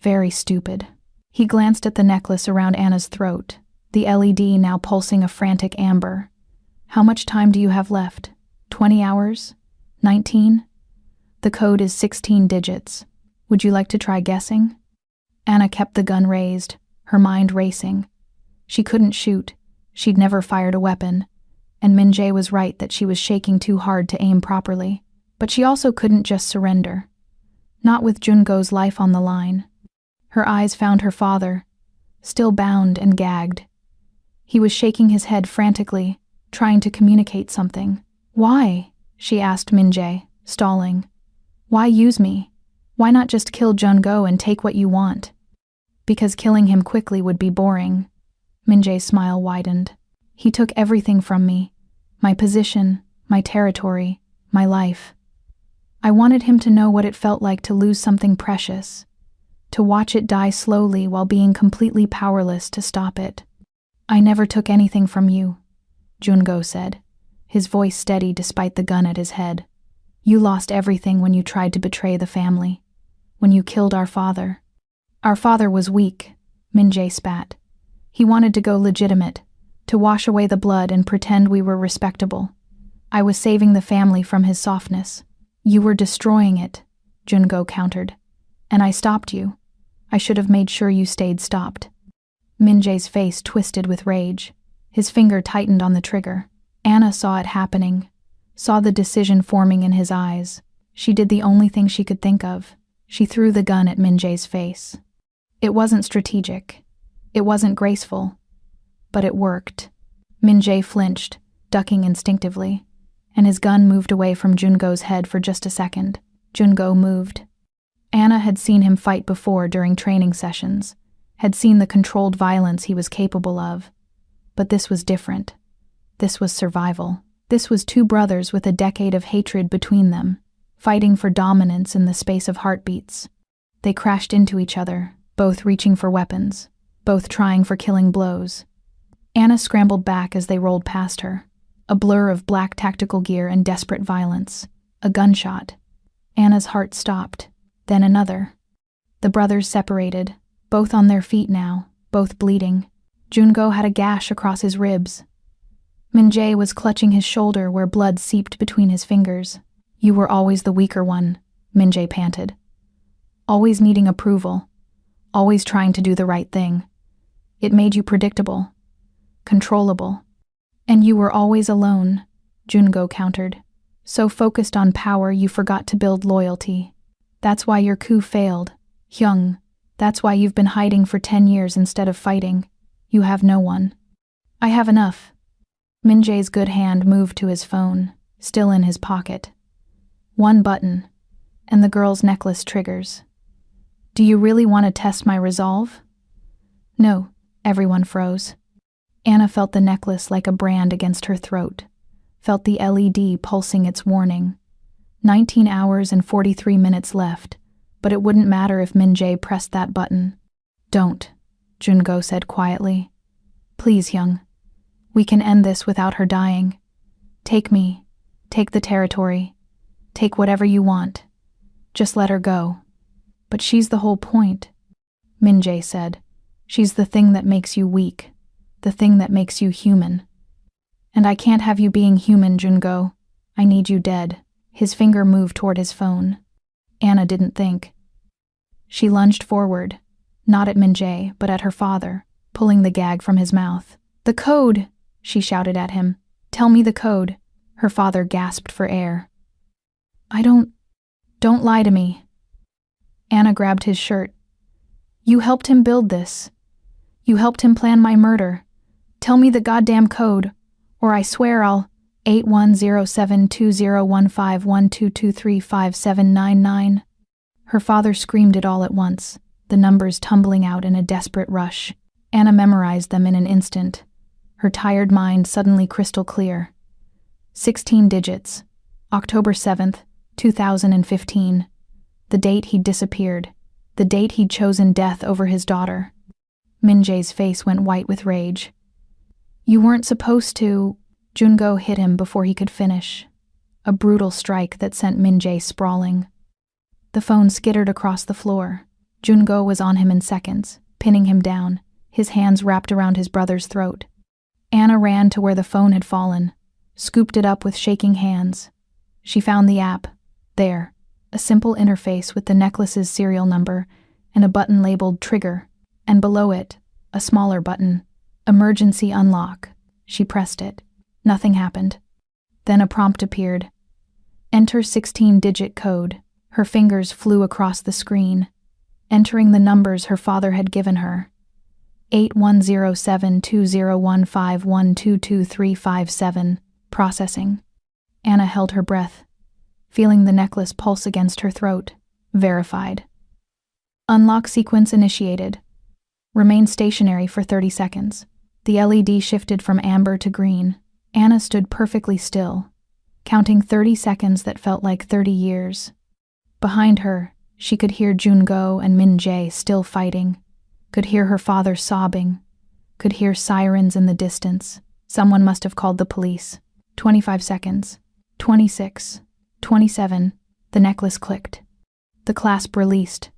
Speaker 1: Very stupid. He glanced at the necklace around Anna's throat, the LED now pulsing a frantic amber. How much time do you have left? 20 hours? 19? The code is 16 digits. Would you like to try guessing? Anna kept the gun raised, her mind racing. She couldn't shoot. She'd never fired a weapon. And Min-jae was right that she was shaking too hard to aim properly. But she also couldn't just surrender. Not with Jungo's life on the line. Her eyes found her father, still bound and gagged. He was shaking his head frantically, trying to communicate something. Why? She asked Min-jae, stalling. Why use me? Why not just kill Jungo and take what you want? Because killing him quickly would be boring. Min-jae's smile widened. He took everything from me. My position, my territory, my life. I wanted him to know what it felt like to lose something precious, to watch it die slowly while being completely powerless to stop it. I never took anything from you, Jungo said, his voice steady despite the gun at his head. You lost everything when you tried to betray the family, when you killed our father. Our father was weak, Min-jae spat. He wanted to go legitimate, to wash away the blood and pretend we were respectable. I was saving the family from his softness. You were destroying it, Jungo countered. And I stopped you. I should have made sure you stayed stopped. Min-jae's face twisted with rage. His finger tightened on the trigger. Anna saw it happening, saw the decision forming in his eyes. She did the only thing she could think of. She threw the gun at Min-jae's face. It wasn't strategic. It wasn't graceful. But it worked. Min-jae flinched, ducking instinctively, and his gun moved away from Jungo's head for just a second. Jungo moved. Anna had seen him fight before during training sessions, had seen the controlled violence he was capable of. But this was different. This was survival. This was two brothers with a decade of hatred between them, fighting for dominance in the space of heartbeats. They crashed into each other, both reaching for weapons, both trying for killing blows. Anna scrambled back as they rolled past her, a blur of black tactical gear and desperate violence. A gunshot. Anna's heart stopped, then another. The brothers separated, both on their feet now, both bleeding. Jungo had a gash across his ribs. Min-jae was clutching his shoulder where blood seeped between his fingers. You were always the weaker one, Min-jae panted. Always needing approval. Always trying to do the right thing. It made you predictable. Controllable. And you were always alone, Jungo countered. So focused on power you forgot to build loyalty. That's why your coup failed, Hyung. That's why you've been hiding for 10 years instead of fighting. You have no one. I have enough. Min-jae's good hand moved to his phone, still in his pocket. One button, and the girl's necklace triggers. Do you really want to test my resolve? No, everyone froze. Anna felt the necklace like a brand against her throat, felt the LED pulsing its warning. 19 hours and 43 minutes left, but it wouldn't matter if Min-jae pressed that button. Don't, Jungo said quietly. Please, Hyung. We can end this without her dying. Take me. Take the territory. Take whatever you want. Just let her go. But she's the whole point, Min-jae said. She's the thing that makes you weak. The thing that makes you human. And I can't have you being human, Jungo. I need you dead. His finger moved toward his phone. Anna didn't think. She lunged forward, not at Min-jae, but at her father, pulling the gag from his mouth. The code, she shouted at him. Tell me the code. Her father gasped for air. Don't lie to me. Anna grabbed his shirt. You helped him build this. You helped him plan my murder. Tell me the goddamn code, or I swear I'll 8107201512235799. Her father screamed it all at once, the numbers tumbling out in a desperate rush. Anna memorized them in an instant, her tired mind suddenly crystal clear. 16 digits. October 7th, 2015. The date he'd disappeared. The date he'd chosen death over his daughter. Min-jae's face went white with rage. You weren't supposed to... Jungo hit him before he could finish. A brutal strike that sent Min-jae sprawling. The phone skittered across the floor. Jungo was on him in seconds, pinning him down, his hands wrapped around his brother's throat. Anna ran to where the phone had fallen, scooped it up with shaking hands. She found the app. There, a simple interface with the necklace's serial number and a button labeled Trigger, and below it, a smaller button, Emergency Unlock. She pressed it. Nothing happened. Then a prompt appeared. Enter 16-digit code. Her fingers flew across the screen, entering the numbers her father had given her. 81072015122357. Processing. Anna held her breath, feeling the necklace pulse against her throat. Verified. Unlock sequence initiated. Remain stationary for 30 seconds. The LED shifted from amber to green. Anna stood perfectly still, counting 30 seconds that felt like 30 years. Behind her, she could hear Jungo and Min-jae still fighting, could hear her father sobbing, could hear sirens in the distance. Someone must have called the police. 25 seconds. 26. 27. The necklace clicked. The clasp released,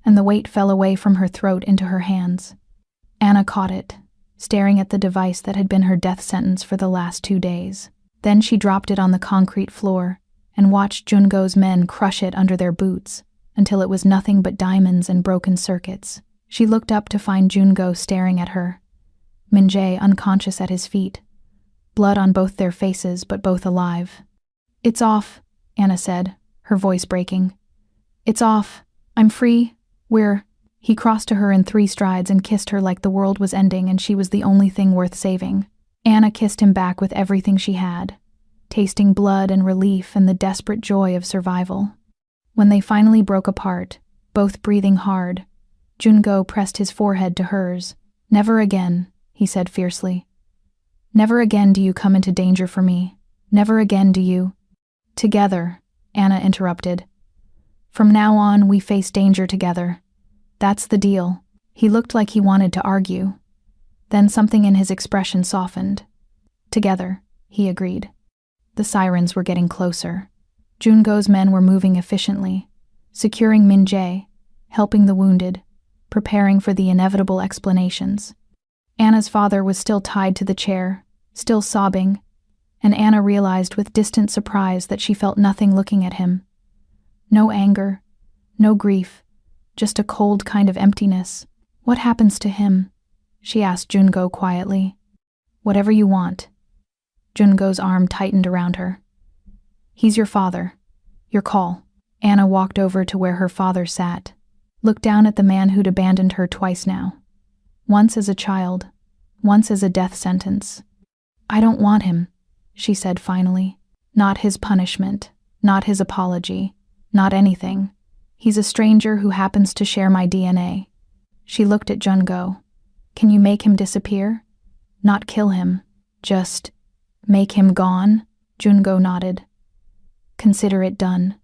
Speaker 1: and the weight fell away from her throat into her hands. Anna caught it, staring at the device that had been her death sentence for the last 2 days. Then she dropped it on the concrete floor and watched Jungo's men crush it under their boots until it was nothing but diamonds and broken circuits. She looked up to find Jungo staring at her, Min-jae unconscious at his feet, blood on both their faces but both alive. "It's off," Anna said, her voice breaking. "It's off. I'm free. He crossed to her in 3 strides and kissed her like the world was ending and she was the only thing worth saving. Anna kissed him back with everything she had, tasting blood and relief and the desperate joy of survival. When they finally broke apart, both breathing hard, Jungo pressed his forehead to hers. "Never again," he said fiercely. "Never again do you come into danger for me. Never again do you—" "Together," Anna interrupted. "From now on, we face danger together. That's the deal." He looked like he wanted to argue. Then something in his expression softened. "Together," he agreed. The sirens were getting closer. Jungo's men were moving efficiently, securing Min-jae, helping the wounded, preparing for the inevitable explanations. Anna's father was still tied to the chair, still sobbing, and Anna realized with distant surprise that she felt nothing looking at him. No anger, no grief, just a cold kind of emptiness. "What happens to him?" she asked Jungo quietly. "Whatever you want." Jungo's arm tightened around her. "He's your father. Your call." Anna walked over to where her father sat, looked down at the man who'd abandoned her twice now. Once as a child, once as a death sentence. "I don't want him," she said finally. "Not his punishment, not his apology, not anything. He's a stranger who happens to share my DNA." She looked at Jungo. "Can you make him disappear? Not kill him, just make him gone?" Jungo nodded. "Consider it done."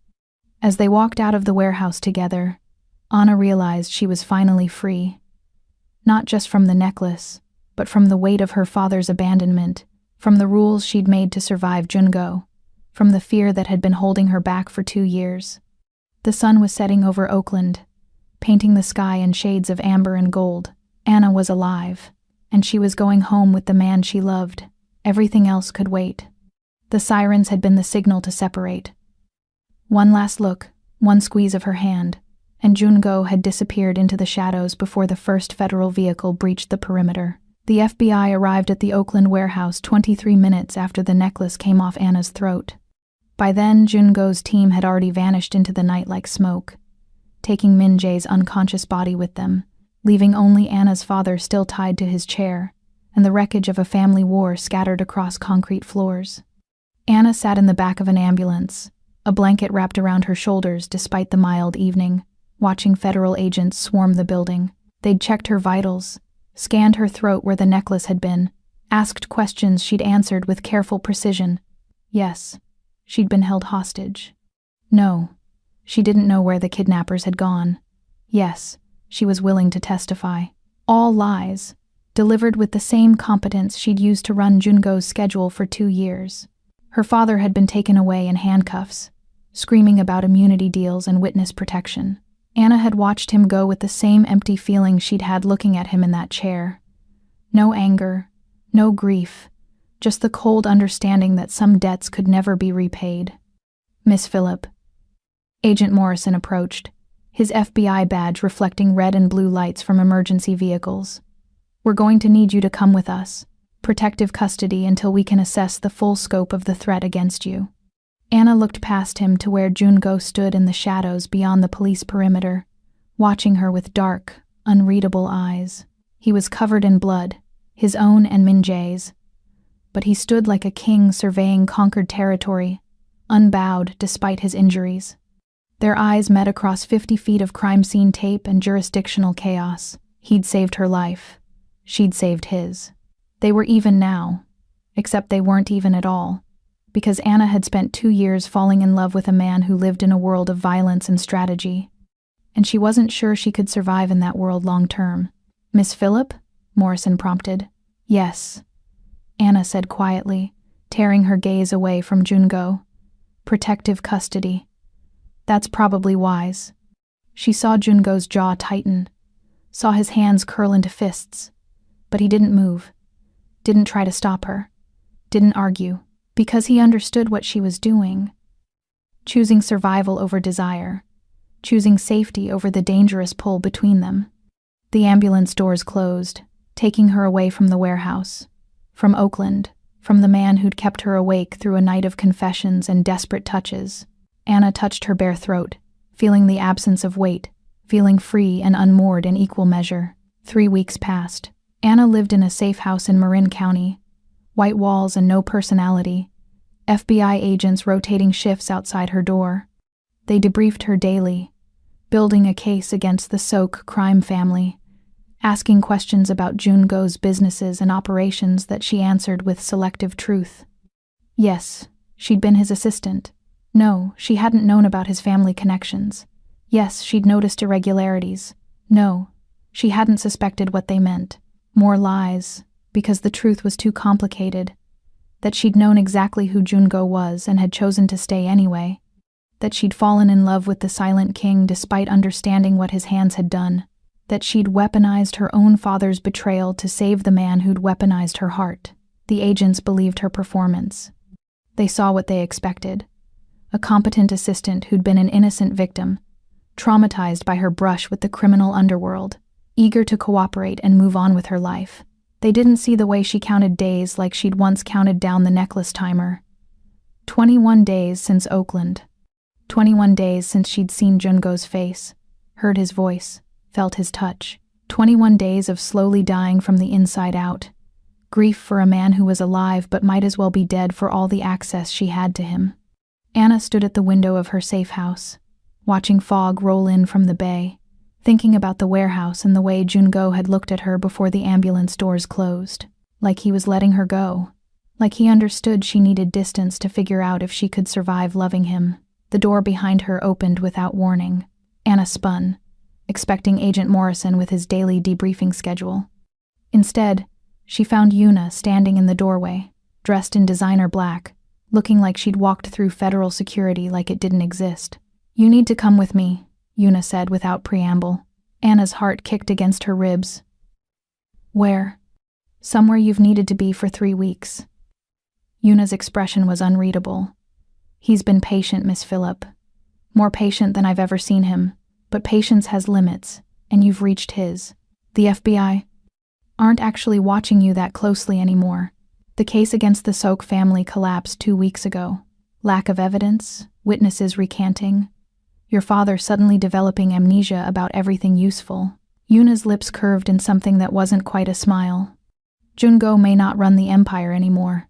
Speaker 1: As they walked out of the warehouse together, Anna realized she was finally free. Not just from the necklace, but from the weight of her father's abandonment, from the rules she'd made to survive Jungo, from the fear that had been holding her back for 2 years. The sun was setting over Oakland, painting the sky in shades of amber and gold. Anna was alive, and she was going home with the man she loved. Everything else could wait. The sirens had been the signal to separate. One last look, one squeeze of her hand, and Jungo had disappeared into the shadows before the first federal vehicle breached the perimeter. The FBI arrived at the Oakland warehouse 23 minutes after the necklace came off Anna's throat. By then, Jungo's team had already vanished into the night like smoke, taking Min-jae's unconscious body with them, leaving only Anna's father still tied to his chair, and the wreckage of a family war scattered across concrete floors. Anna sat in the back of an ambulance, a blanket wrapped around her shoulders despite the mild evening, watching federal agents swarm the building. They'd checked her vitals, scanned her throat where the necklace had been, asked questions she'd answered with careful precision. Yes, she'd been held hostage. No, she didn't know where the kidnappers had gone. Yes, she was willing to testify. All lies, delivered with the same competence she'd used to run Jungo's schedule for 2 years. Her father had been taken away in handcuffs, screaming about immunity deals and witness protection. Anna had watched him go with the same empty feeling she'd had looking at him in that chair. No anger, no grief, just the cold understanding that some debts could never be repaid. "Miss Phillip." Agent Morrison approached, his FBI badge reflecting red and blue lights from emergency vehicles. "We're going to need you to come with us. Protective custody until we can assess the full scope of the threat against you." Anna looked past him to where Jungo stood in the shadows beyond the police perimeter, watching her with dark, unreadable eyes. He was covered in blood, his own and Min-jae's, but he stood like a king surveying conquered territory, unbowed despite his injuries. Their eyes met across 50 feet of crime scene tape and jurisdictional chaos. He'd saved her life. She'd saved his. They were even now, except they weren't even at all, because Anna had spent 2 years falling in love with a man who lived in a world of violence and strategy, and she wasn't sure she could survive in that world long term. "Miss Phillip?" Morrison prompted. "Yes," Anna said quietly, tearing her gaze away from Jungo. "Protective custody. That's probably wise." She saw Jungo's jaw tighten, saw his hands curl into fists, but he didn't move, didn't try to stop her, didn't argue. Because he understood what she was doing. Choosing survival over desire. Choosing safety over the dangerous pull between them. The ambulance doors closed, taking her away from the warehouse. From Oakland, from the man who'd kept her awake through a night of confessions and desperate touches. Anna touched her bare throat, feeling the absence of weight, feeling free and unmoored in equal measure. 3 weeks passed. Anna lived in a safe house in Marin County. White walls and no personality. FBI agents rotating shifts outside her door. They debriefed her daily, building a case against the Sok crime family, asking questions about Jungo's businesses and operations that she answered with selective truth. Yes, she'd been his assistant. No, she hadn't known about his family connections. Yes, she'd noticed irregularities. No, she hadn't suspected what they meant. More lies, because the truth was too complicated. That she'd known exactly who Jungo was and had chosen to stay anyway. That she'd fallen in love with the Silent King despite understanding what his hands had done. That she'd weaponized her own father's betrayal to save the man who'd weaponized her heart. The agents believed her performance. They saw what they expected. A competent assistant who'd been an innocent victim, traumatized by her brush with the criminal underworld, eager to cooperate and move on with her life. They didn't see the way she counted days like she'd once counted down the necklace timer. 21 days since Oakland. 21 days since she'd seen Jungo's face, heard his voice, felt his touch. 21 days of slowly dying from the inside out. Grief for a man who was alive but might as well be dead for all the access she had to him. Anna stood at the window of her safe house, watching fog roll in from the bay, thinking about the warehouse and the way Jungo had looked at her before the ambulance doors closed, like he was letting her go, like he understood she needed distance to figure out if she could survive loving him. The door behind her opened without warning. Anna spun, expecting Agent Morrison with his daily debriefing schedule. Instead, she found Yuna standing in the doorway, dressed in designer black, looking like she'd walked through federal security like it didn't exist. "You need to come with me," Yuna said without preamble. Anna's heart kicked against her ribs. "Where?" "Somewhere you've needed to be for 3 weeks." Yuna's expression was unreadable. "He's been patient, Miss Phillip. More patient than I've ever seen him. But patience has limits, and you've reached his. The FBI aren't actually watching you that closely anymore. The case against the Sok family collapsed 2 weeks ago. Lack of evidence, witnesses recanting. Your father suddenly developing amnesia about everything useful." Yuna's lips curved in something that wasn't quite a smile. "Jungo may not run the empire anymore,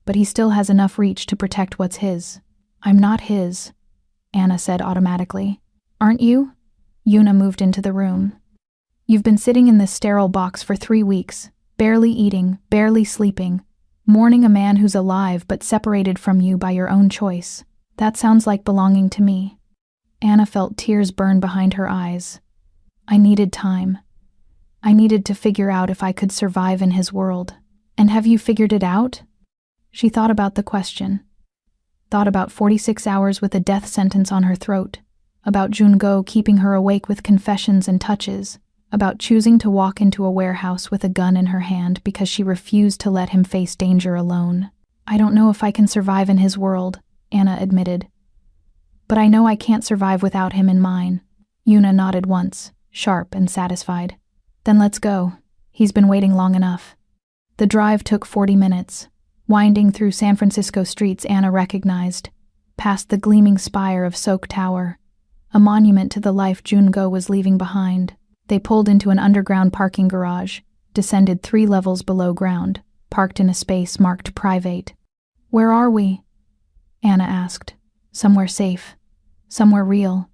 Speaker 1: but he still has enough reach to protect what's his." "I'm not his," Anna said automatically. "Aren't you?" Yuna moved into the room. "You've been sitting in this sterile box for 3 weeks, barely eating, barely sleeping, mourning a man who's alive but separated from you by your own choice. That sounds like belonging to me." Anna felt tears burn behind her eyes. "I needed time. I needed to figure out if I could survive in his world. And have you figured it out?" She thought about the question. Thought about 46 hours with a death sentence on her throat. About Jungo keeping her awake with confessions and touches. About choosing to walk into a warehouse with a gun in her hand because she refused to let him face danger alone. "I don't know if I can survive in his world," Anna admitted. "But I know I can't survive without him in mine." Yuna nodded once, sharp and satisfied. "Then let's go. He's been waiting long enough." The drive took 40 minutes, winding through San Francisco streets Anna recognized, past the gleaming spire of Sok Tower, a monument to the life Jungo was leaving behind. They pulled into an underground parking garage, descended 3 levels below ground, parked in a space marked private. "Where are we?" Anna asked. "Somewhere safe. Somewhere real."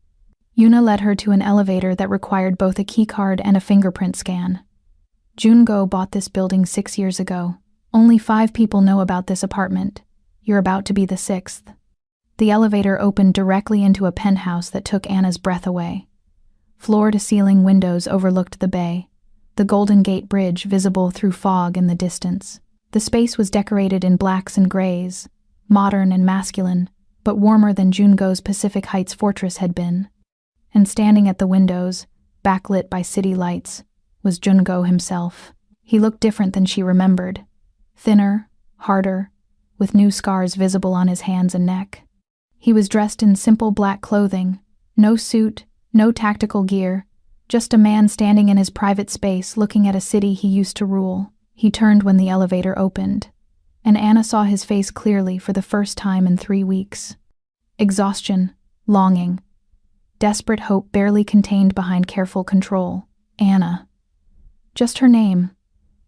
Speaker 1: Yuna led her to an elevator that required both a keycard and a fingerprint scan. "Jungo bought this building 6 years ago. Only 5 people know about this apartment. You're about to be the 6th. The elevator opened directly into a penthouse that took Anna's breath away. Floor-to-ceiling windows overlooked the bay, the Golden Gate Bridge visible through fog in the distance. The space was decorated in blacks and grays, modern and masculine, but warmer than Jungo's Pacific Heights fortress had been. And standing at the windows, backlit by city lights, was Jungo himself. He looked different than she remembered. Thinner, harder, with new scars visible on his hands and neck. He was dressed in simple black clothing, no suit, no tactical gear, just a man standing in his private space looking at a city he used to rule. He turned when the elevator opened, and Anna saw his face clearly for the first time in 3 weeks. Exhaustion, longing, desperate hope barely contained behind careful control. Anna. Just her name,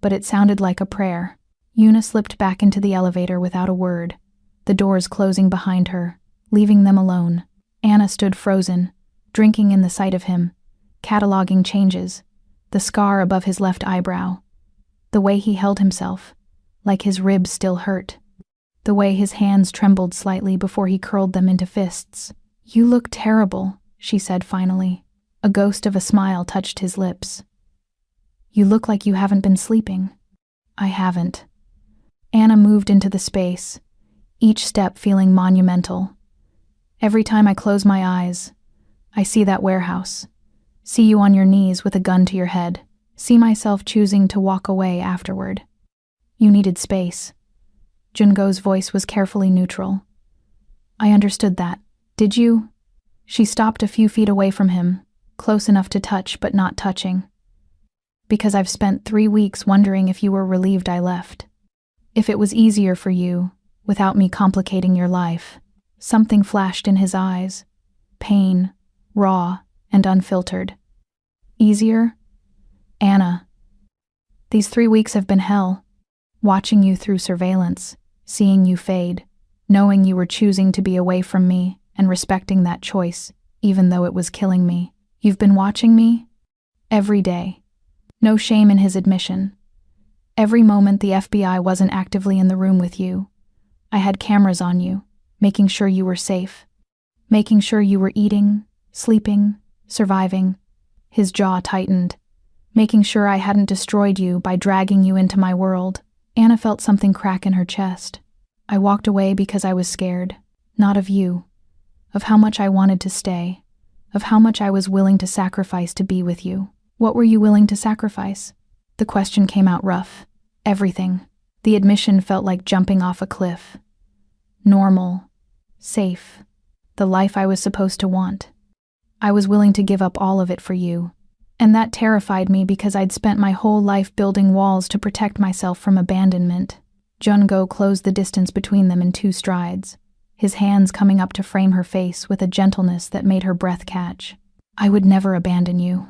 Speaker 1: but it sounded like a prayer. Una slipped back into the elevator without a word, the doors closing behind her, leaving them alone. Anna stood frozen, drinking in the sight of him, cataloging changes, the scar above his left eyebrow, the way he held himself, like his ribs still hurt, the way his hands trembled slightly before he curled them into fists. "You look terrible," she said finally. A ghost of a smile touched his lips. "You look like you haven't been sleeping." "I haven't." Anna moved into the space, each step feeling monumental. "Every time I close my eyes, I see that warehouse, see you on your knees with a gun to your head, see myself choosing to walk away afterward." "You needed space." Jungo's voice was carefully neutral. "I understood that. Did you?" She stopped a few feet away from him, close enough to touch but not touching. "Because I've spent 3 weeks wondering if you were relieved I left. If it was easier for you, without me complicating your life." Something flashed in his eyes. Pain, raw and unfiltered. "Easier?" "Anna, these 3 weeks have been hell. Watching you through surveillance, seeing you fade, knowing you were choosing to be away from me and respecting that choice, even though it was killing me. You've been watching me? Every day." No shame in his admission. "Every moment the FBI wasn't actively in the room with you. I had cameras on you, making sure you were safe. Making sure you were eating, sleeping, surviving." His jaw tightened. "Making sure I hadn't destroyed you by dragging you into my world." Anna felt something crack in her chest. "I walked away because I was scared. Not of you. Of how much I wanted to stay. Of how much I was willing to sacrifice to be with you." "What were you willing to sacrifice?" The question came out rough. "Everything." The admission felt like jumping off a cliff. "Normal. Safe. The life I was supposed to want. I was willing to give up all of it for you. And that terrified me because I'd spent my whole life building walls to protect myself from abandonment." Jungo closed the distance between them in 2 strides, his hands coming up to frame her face with a gentleness that made her breath catch. "I would never abandon you.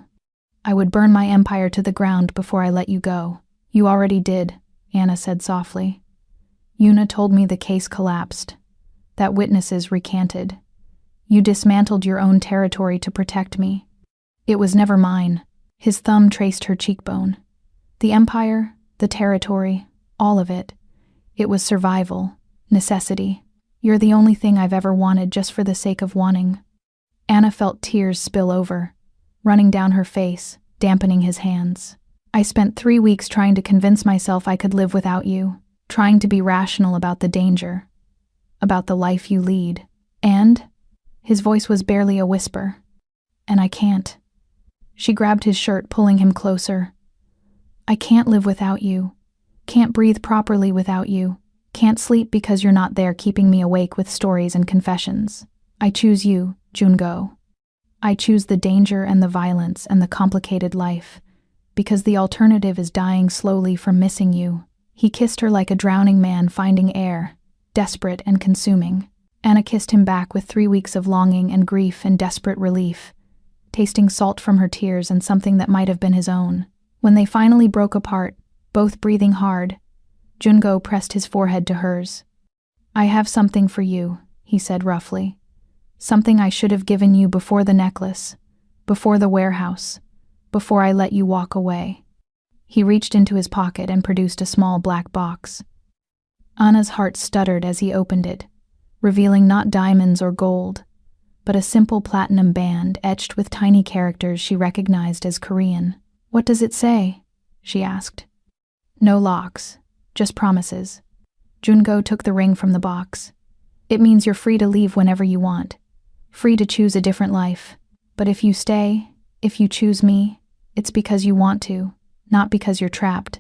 Speaker 1: I would burn my empire to the ground before I let you go." "You already did," Anna said softly. "Una told me the case collapsed, that witnesses recanted. You dismantled your own territory to protect me. It was never mine." His thumb traced her cheekbone. "The empire, the territory, all of it. It was survival, necessity. You're the only thing I've ever wanted just for the sake of wanting." Anna felt tears spill over, running down her face, dampening his hands. "I spent 3 weeks trying to convince myself I could live without you, trying to be rational about the danger, about the life you lead. And," his voice was barely a whisper, "and I can't." She grabbed his shirt, pulling him closer. "I can't live without you. Can't breathe properly without you. Can't sleep because you're not there keeping me awake with stories and confessions. I choose you, Jungo. I choose the danger and the violence and the complicated life, because the alternative is dying slowly from missing you." He kissed her like a drowning man finding air, desperate and consuming. Anna kissed him back with 3 weeks of longing and grief and desperate relief, tasting salt from her tears and something that might have been his own. When they finally broke apart, both breathing hard, Jungo pressed his forehead to hers. "I have something for you," he said roughly. "Something I should have given you before the necklace, before the warehouse, before I let you walk away." He reached into his pocket and produced a small black box. Anna's heart stuttered as he opened it, revealing not diamonds or gold, but a simple platinum band etched with tiny characters she recognized as Korean. "What does it say?" she asked. "No locks, just promises." Jungo took the ring from the box. "It means you're free to leave whenever you want, free to choose a different life. But if you stay, if you choose me, it's because you want to, not because you're trapped."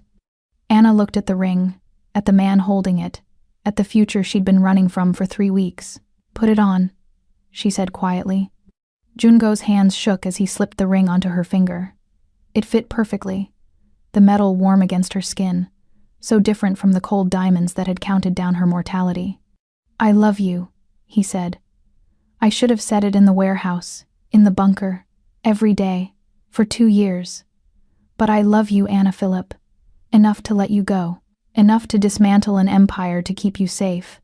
Speaker 1: Anna looked at the ring, at the man holding it, at the future she'd been running from for 3 weeks. "Put it on," she said quietly. Jungo's hands shook as he slipped the ring onto her finger. It fit perfectly, the metal warm against her skin, so different from the cold diamonds that had counted down her mortality. "I love you," he said. "I should have said it in the warehouse, in the bunker, every day, for 2 years. But I love you, Anna Phillip. Enough to let you go. Enough to dismantle an empire to keep you safe.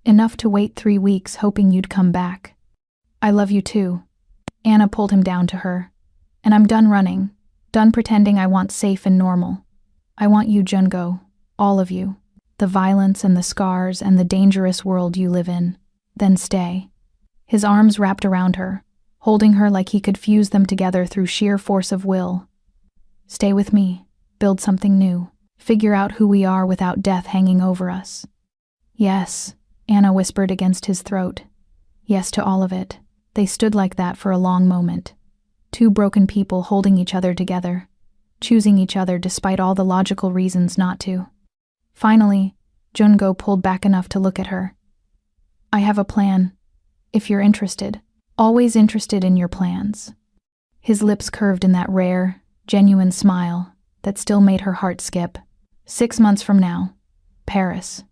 Speaker 1: Enough to wait 3 weeks hoping you'd come back. I love you too." Anna pulled him down to her. "And I'm done running, done pretending I want safe and normal. I want you, Jungo, all of you. The violence and the scars and the dangerous world you live in. Then stay." His arms wrapped around her, holding her like he could fuse them together through sheer force of will. "Stay with me, build something new, figure out who we are without death hanging over us." "Yes," Anna whispered against his throat. "Yes to all of it." They stood like that for a long moment. 2 broken people holding each other together, choosing each other despite all the logical reasons not to. Finally, Jungo pulled back enough to look at her. "I have a plan, if you're interested. Always interested in your plans." His lips curved in that rare, genuine smile that still made her heart skip. 6 months from now, Paris.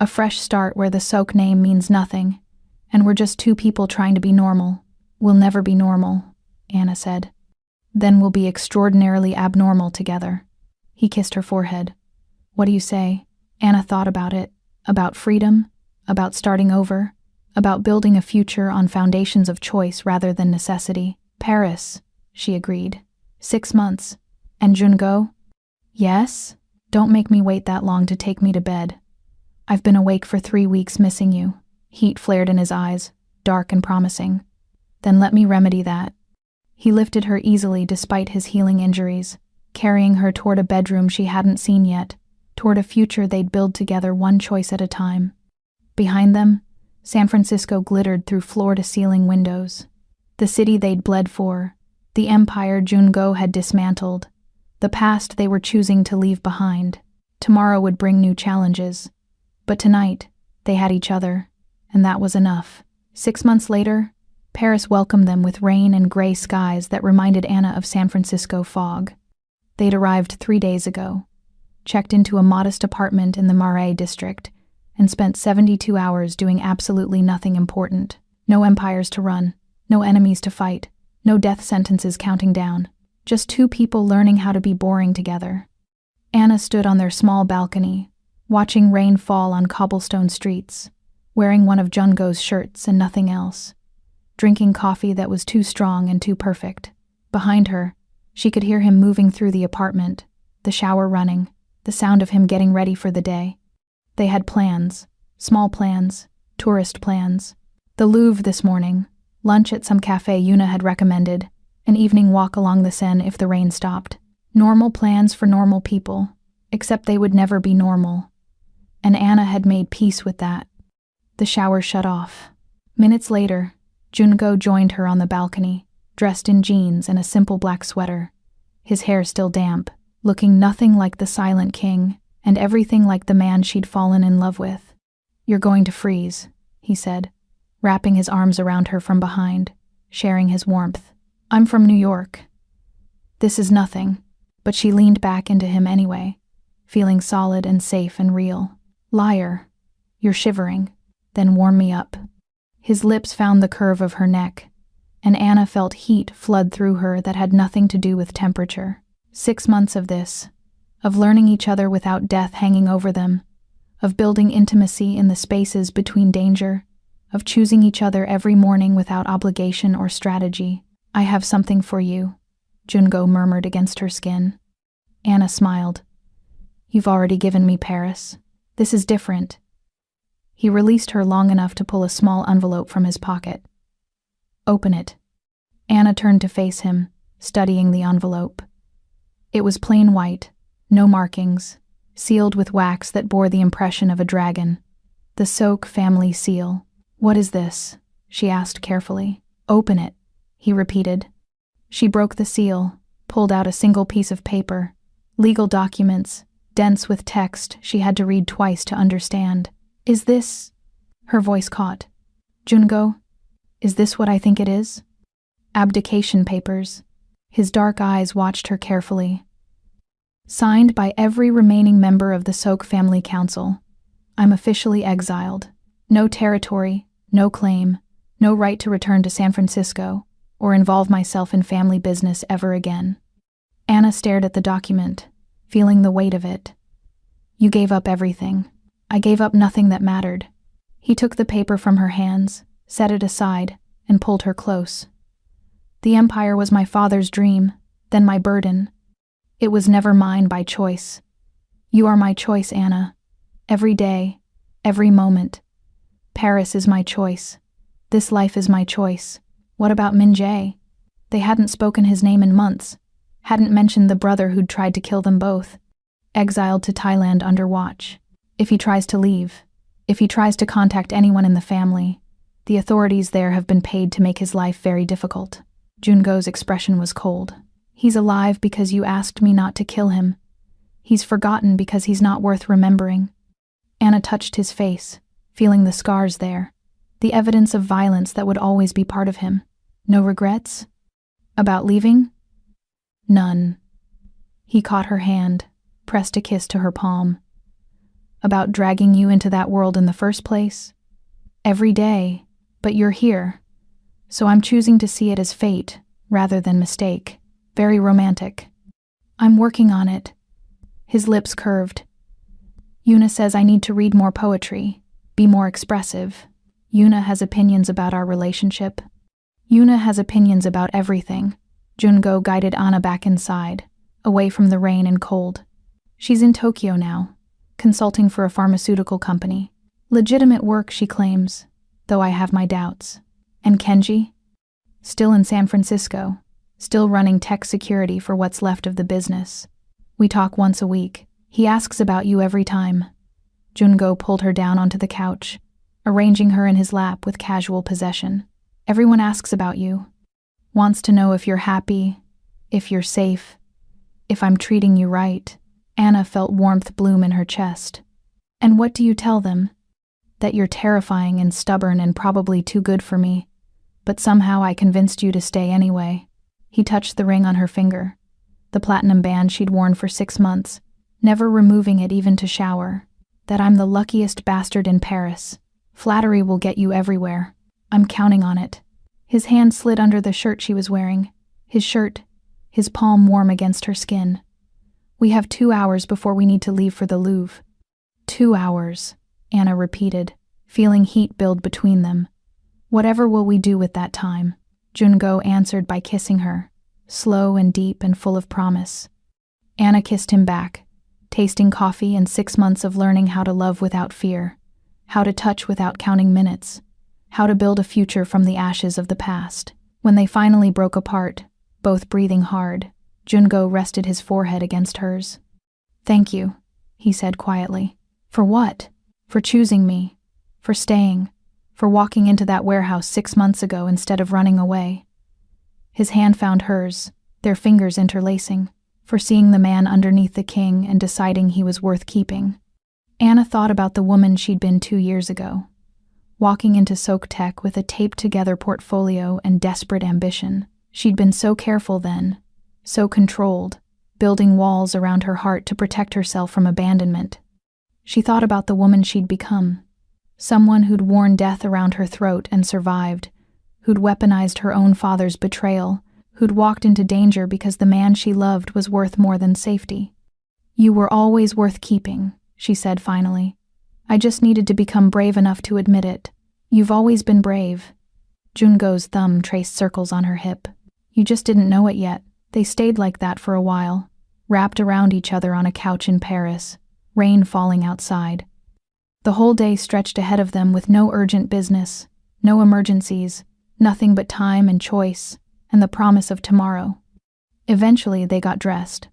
Speaker 1: A fresh start where the Sok name means nothing, and we're just 2 people trying to be normal. "We'll never be normal," Anna said. "Then we'll be extraordinarily abnormal together." He kissed her forehead. "What do you say?" Anna thought about it. About freedom, about starting over, about building a future on foundations of choice rather than necessity. "Paris," she agreed. 6 months. "And Jungo?" "Yes? Don't make me wait that long to take me to bed. I've been awake for 3 weeks missing you." Heat flared in his eyes, dark and promising. "Then let me remedy that." He lifted her easily despite his healing injuries, carrying her toward a bedroom she hadn't seen yet, toward a future they'd build together one choice at a time. Behind them, San Francisco glittered through floor-to-ceiling windows. The city they'd bled for, the empire Jungo had dismantled, the past they were choosing to leave behind. Tomorrow would bring new challenges. But tonight, they had each other, and that was enough. 6 months later, Paris welcomed them with rain and gray skies that reminded Anna of San Francisco fog. They'd arrived 3 days ago, checked into a modest apartment in the Marais district, and spent 72 hours doing absolutely nothing important. No empires to run, no enemies to fight, no death sentences counting down. Just 2 people learning how to be boring together. Anna stood on their small balcony, watching rain fall on cobblestone streets, wearing one of Jungo's shirts and nothing else, drinking coffee that was too strong and too perfect. Behind her, she could hear him moving through the apartment, the shower running, the sound of him getting ready for the day. They had plans, small plans, tourist plans. The Louvre this morning, lunch at some cafe Yuna had recommended, an evening walk along the Seine if the rain stopped. Normal plans for normal people, except they would never be normal. And Anna had made peace with that. The shower shut off. Minutes later, Jungo joined her on the balcony, dressed in jeans and a simple black sweater, his hair still damp, looking nothing like the Silent King, and everything like the man she'd fallen in love with. "You're going to freeze," he said, wrapping his arms around her from behind, sharing his warmth. "I'm from New York. This is nothing," but she leaned back into him anyway, feeling solid and safe and real. "Liar, you're shivering. Then warm me up." His lips found the curve of her neck, and Anna felt heat flood through her that had nothing to do with temperature. 6 months of this, of learning each other without death hanging over them, of building intimacy in the spaces between danger, of choosing each other every morning without obligation or strategy. "I have something for you," Jungo murmured against her skin. Anna smiled. "You've already given me Paris. This is different." He released her long enough to pull a small envelope from his pocket. "Open it." Anna turned to face him, studying the envelope. It was plain white, no markings, sealed with wax that bore the impression of a dragon. The Sok family seal. "What is this?" she asked carefully. "Open it," he repeated. She broke the seal, pulled out a single piece of paper, legal documents, dense with text she had to read twice to understand. Is this… Her voice caught. Jungo, is this what I think it is? Abdication papers. His dark eyes watched her carefully. Signed by every remaining member of the Sok family council. I'm officially exiled. No territory, no claim, no right to return to San Francisco or involve myself in family business ever again. Anna stared at the document, feeling the weight of it. You gave up everything. I gave up nothing that mattered. He took the paper from her hands, set it aside, and pulled her close. The empire was my father's dream, then my burden. It was never mine by choice. You are my choice, Anna. Every day, every moment. Paris is my choice. This life is my choice. What about Min Jae? They hadn't spoken his name in months, hadn't mentioned the brother who'd tried to kill them both. Exiled to Thailand under watch. If he tries to leave, if he tries to contact anyone in the family, the authorities there have been paid to make his life very difficult. Jungo's expression was cold. He's alive because you asked me not to kill him. He's forgotten because he's not worth remembering. Anna touched his face, feeling the scars there, the evidence of violence that would always be part of him. No regrets? About leaving? None. He caught her hand, pressed a kiss to her palm. About dragging you into that world in the first place? Every day, but you're here. So I'm choosing to see it as fate, rather than mistake. Very romantic. I'm working on it. His lips curved. Yuna says I need to read more poetry, be more expressive. Yuna has opinions about our relationship. Yuna has opinions about everything. Jungo guided Anna back inside, away from the rain and cold. She's in Tokyo now, consulting for a pharmaceutical company. Legitimate work, she claims, though I have my doubts. And Kenji? Still in San Francisco, still running tech security for what's left of the business. We talk once a week. He asks about you every time. Jungo pulled her down onto the couch, arranging her in his lap with casual possession. Everyone asks about you. Wants to know if you're happy, if you're safe, if I'm treating you right. Anna felt warmth bloom in her chest. And what do you tell them? That you're terrifying and stubborn and probably too good for me. But somehow I convinced you to stay anyway. He touched the ring on her finger, the platinum band she'd worn for 6 months, never removing it even to shower. That I'm the luckiest bastard in Paris. Flattery will get you everywhere. I'm counting on it. His hand slid under the shirt she was wearing. His shirt, his palm warm against her skin. We have 2 hours before we need to leave for the Louvre. 2 hours, Anna repeated, feeling heat build between them. Whatever will we do with that time? Jungo answered by kissing her, slow and deep and full of promise. Anna kissed him back, tasting coffee and 6 months of learning how to love without fear, how to touch without counting minutes, how to build a future from the ashes of the past. When they finally broke apart, both breathing hard, Jungo rested his forehead against hers. Thank you, he said quietly. For what? For choosing me, for staying, for walking into that warehouse 6 months ago instead of running away. His hand found hers, their fingers interlacing, for seeing the man underneath the king and deciding he was worth keeping. Anna thought about the woman she'd been 2 years ago, walking into Sok Tech with a taped-together portfolio and desperate ambition. She'd been so careful then, so controlled, building walls around her heart to protect herself from abandonment. She thought about the woman she'd become, someone who'd worn death around her throat and survived, who'd weaponized her own father's betrayal, who'd walked into danger because the man she loved was worth more than safety. You were always worth keeping, she said finally. I just needed to become brave enough to admit it. You've always been brave. Jungo's thumb traced circles on her hip. You just didn't know it yet. They stayed like that for a while, wrapped around each other on a couch in Paris, rain falling outside. The whole day stretched ahead of them with no urgent business, no emergencies, nothing but time and choice, and the promise of tomorrow. Eventually they got dressed,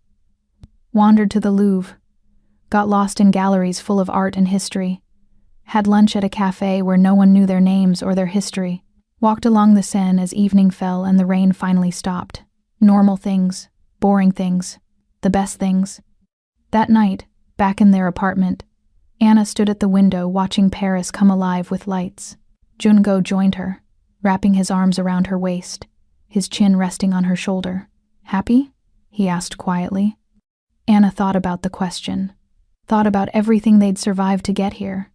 Speaker 1: wandered to the Louvre, got lost in galleries full of art and history, had lunch at a cafe where no one knew their names or their history, walked along the Seine as evening fell and the rain finally stopped. Normal things, boring things, the best things. That night, back in their apartment, Anna stood at the window watching Paris come alive with lights. Jungo joined her, wrapping his arms around her waist, his chin resting on her shoulder. "Happy?" he asked quietly. Anna thought about the question, thought about everything they'd survived to get here.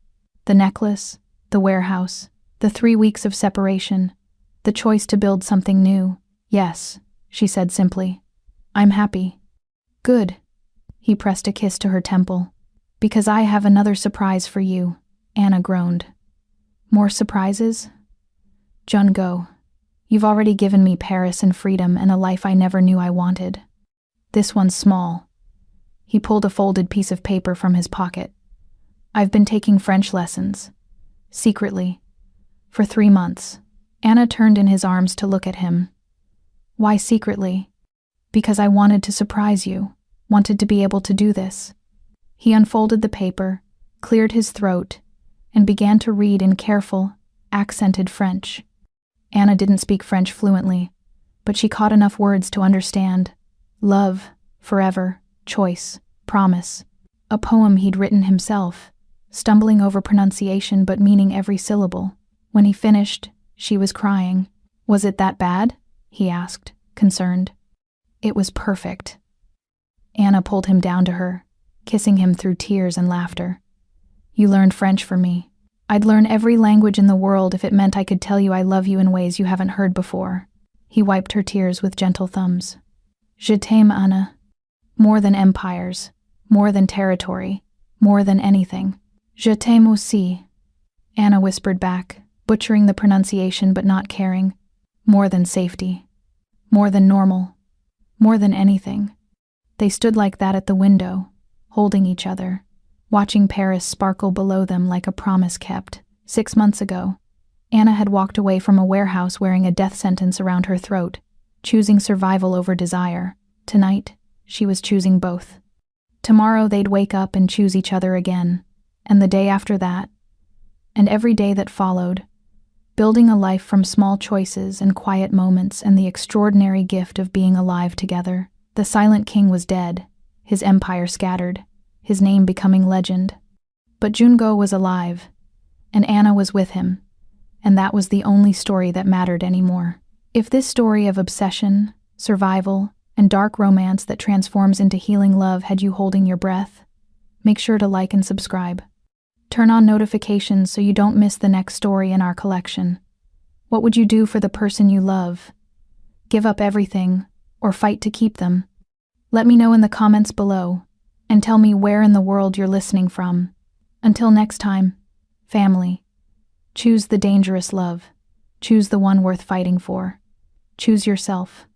Speaker 1: The necklace, the warehouse, the 3 weeks of separation, the choice to build something new. "Yes," she said simply. "I'm happy." "Good." He pressed a kiss to her temple. "Because I have another surprise for you," Anna groaned. "More surprises?" "Jungo, you've already given me Paris and freedom and a life I never knew I wanted. This one's small." He pulled a folded piece of paper from his pocket. "I've been taking French lessons. Secretly. For 3 months." Anna turned in his arms to look at him. "Why secretly?" "Because I wanted to surprise you, wanted to be able to do this." He unfolded the paper, cleared his throat, and began to read in careful, accented French. Anna didn't speak French fluently, but she caught enough words to understand. Love, forever, choice, promise. A poem he'd written himself, stumbling over pronunciation but meaning every syllable. When he finished, she was crying. "Was it that bad?" he asked, concerned. "It was perfect." Anna pulled him down to her, kissing him through tears and laughter. "You learned French for me. I'd learn every language in the world if it meant I could tell you I love you in ways you haven't heard before." He wiped her tears with gentle thumbs. "Je t'aime, Anna. More than empires, more than territory, more than anything. Je t'aime aussi." Anna whispered back, butchering the pronunciation but not caring. "More than safety. More than normal. More than anything." They stood like that at the window, holding each other, watching Paris sparkle below them like a promise kept. 6 months ago, Anna had walked away from a warehouse wearing a death sentence around her throat, choosing survival over desire. Tonight, she was choosing both. Tomorrow they'd wake up and choose each other again, and the day after that, and every day that followed, building a life from small choices and quiet moments and the extraordinary gift of being alive together. The Silent King was dead, his empire scattered, his name becoming legend. But Jungo was alive, and Anna was with him, and that was the only story that mattered anymore. If this story of obsession, survival, and dark romance that transforms into healing love had you holding your breath, make sure to like and subscribe. Turn on notifications so you don't miss the next story in our collection. What would you do for the person you love? Give up everything, or fight to keep them? Let me know in the comments below, and tell me where in the world you're listening from. Until next time, family, choose the dangerous love. Choose the one worth fighting for. Choose yourself.